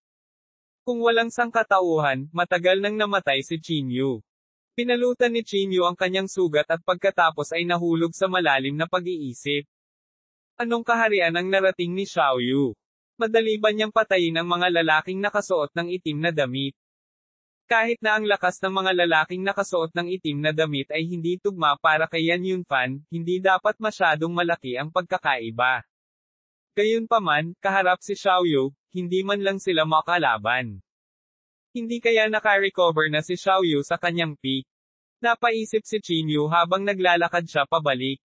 Kung walang sangkatauhan, matagal nang namatay si Chinyu. Pinalutan ni Chinyu ang kanyang sugat at pagkatapos ay nahulog sa malalim na pag-iisip. Anong kaharian ang narating ni Xiaoyu? Madali ba niyang patayin ang mga lalaking nakasuot ng itim na damit? Kahit na ang lakas ng mga lalaking nakasuot ng itim na damit ay hindi tugma para kay Yan Yunfan, hindi dapat masyadong malaki ang pagkakaiba. Gayunpaman, kaharap si Xiaoyu, hindi man lang sila makalaban. Hindi kaya naka-recover na si Xiaoyu sa kanyang peak? Napaisip si Chinyu habang naglalakad siya pabalik.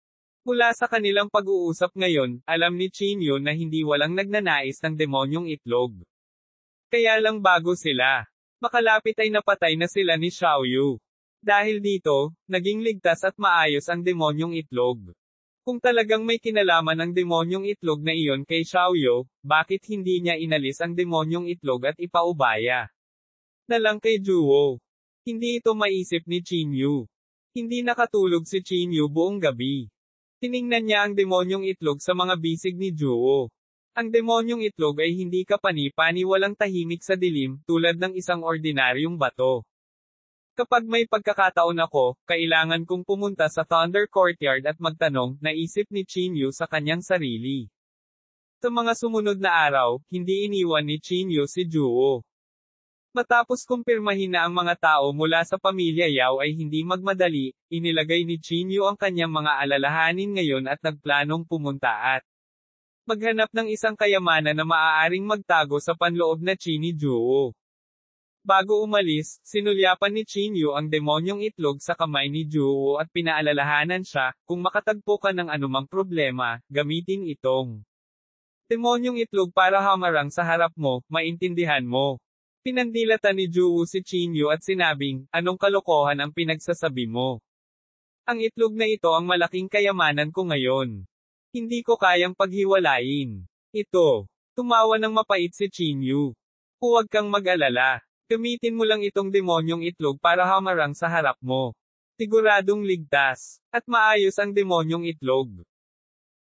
Mula sa kanilang pag-uusap ngayon, alam ni Chinyu na hindi walang nagnanais ng demonyong itlog. Kaya lang bago sila makalapit ay napatay na sila ni Xiaoyu. Dahil dito, naging ligtas at maayos ang demonyong itlog. Kung talagang may kinalaman ang demonyong itlog na iyon kay Xiaoyu, bakit hindi niya inalis ang demonyong itlog at ipaubaya na lang kay Juwo? Hindi ito maisip ni Chinyu. Hindi nakatulog si Chinyu buong gabi. Tiningnan niya ang demonyong itlog sa mga bisig ni Juwo. Ang demonyong itlog ay hindi kapani-pani walang tahimik sa dilim, tulad ng isang ordinaryong bato. Kapag may pagkakataon ako, kailangan kong pumunta sa Thunder Courtyard at magtanong, naisip ni Chinyu sa kanyang sarili. Sa mga sumunod na araw, hindi iniwan ni Chinyu si Juwo. Matapos kumpirmahin na ang mga tao mula sa pamilya Yao ay hindi magmadali, inilagay ni Chinyu ang kanyang mga alalahanin ngayon at nagplanong pumunta at maghanap ng isang kayamanan na maaaring magtago sa panloob na chi ni Juwo. Bago umalis, sinulyapan ni Chinyu ang demonyong itlog sa kamay ni Juwo at pinaalalahanan siya, kung makatagpo ka ng anumang problema, gamitin itong demonyong itlog para hamarang sa harap mo, maintindihan mo. Pinandilatan ni Juwo si Chinyu at sinabing, anong kalokohan ang pinagsasabi mo? Ang itlog na ito ang malaking kayamanan ko ngayon. Hindi ko kayang paghiwalayin ito. Tumawa ng mapait si Chinyu. Huwag kang mag-alala. Gamitin mo lang itong demonyong itlog para hamarang sa harap mo. Siguradong ligtas at maayos ang demonyong itlog.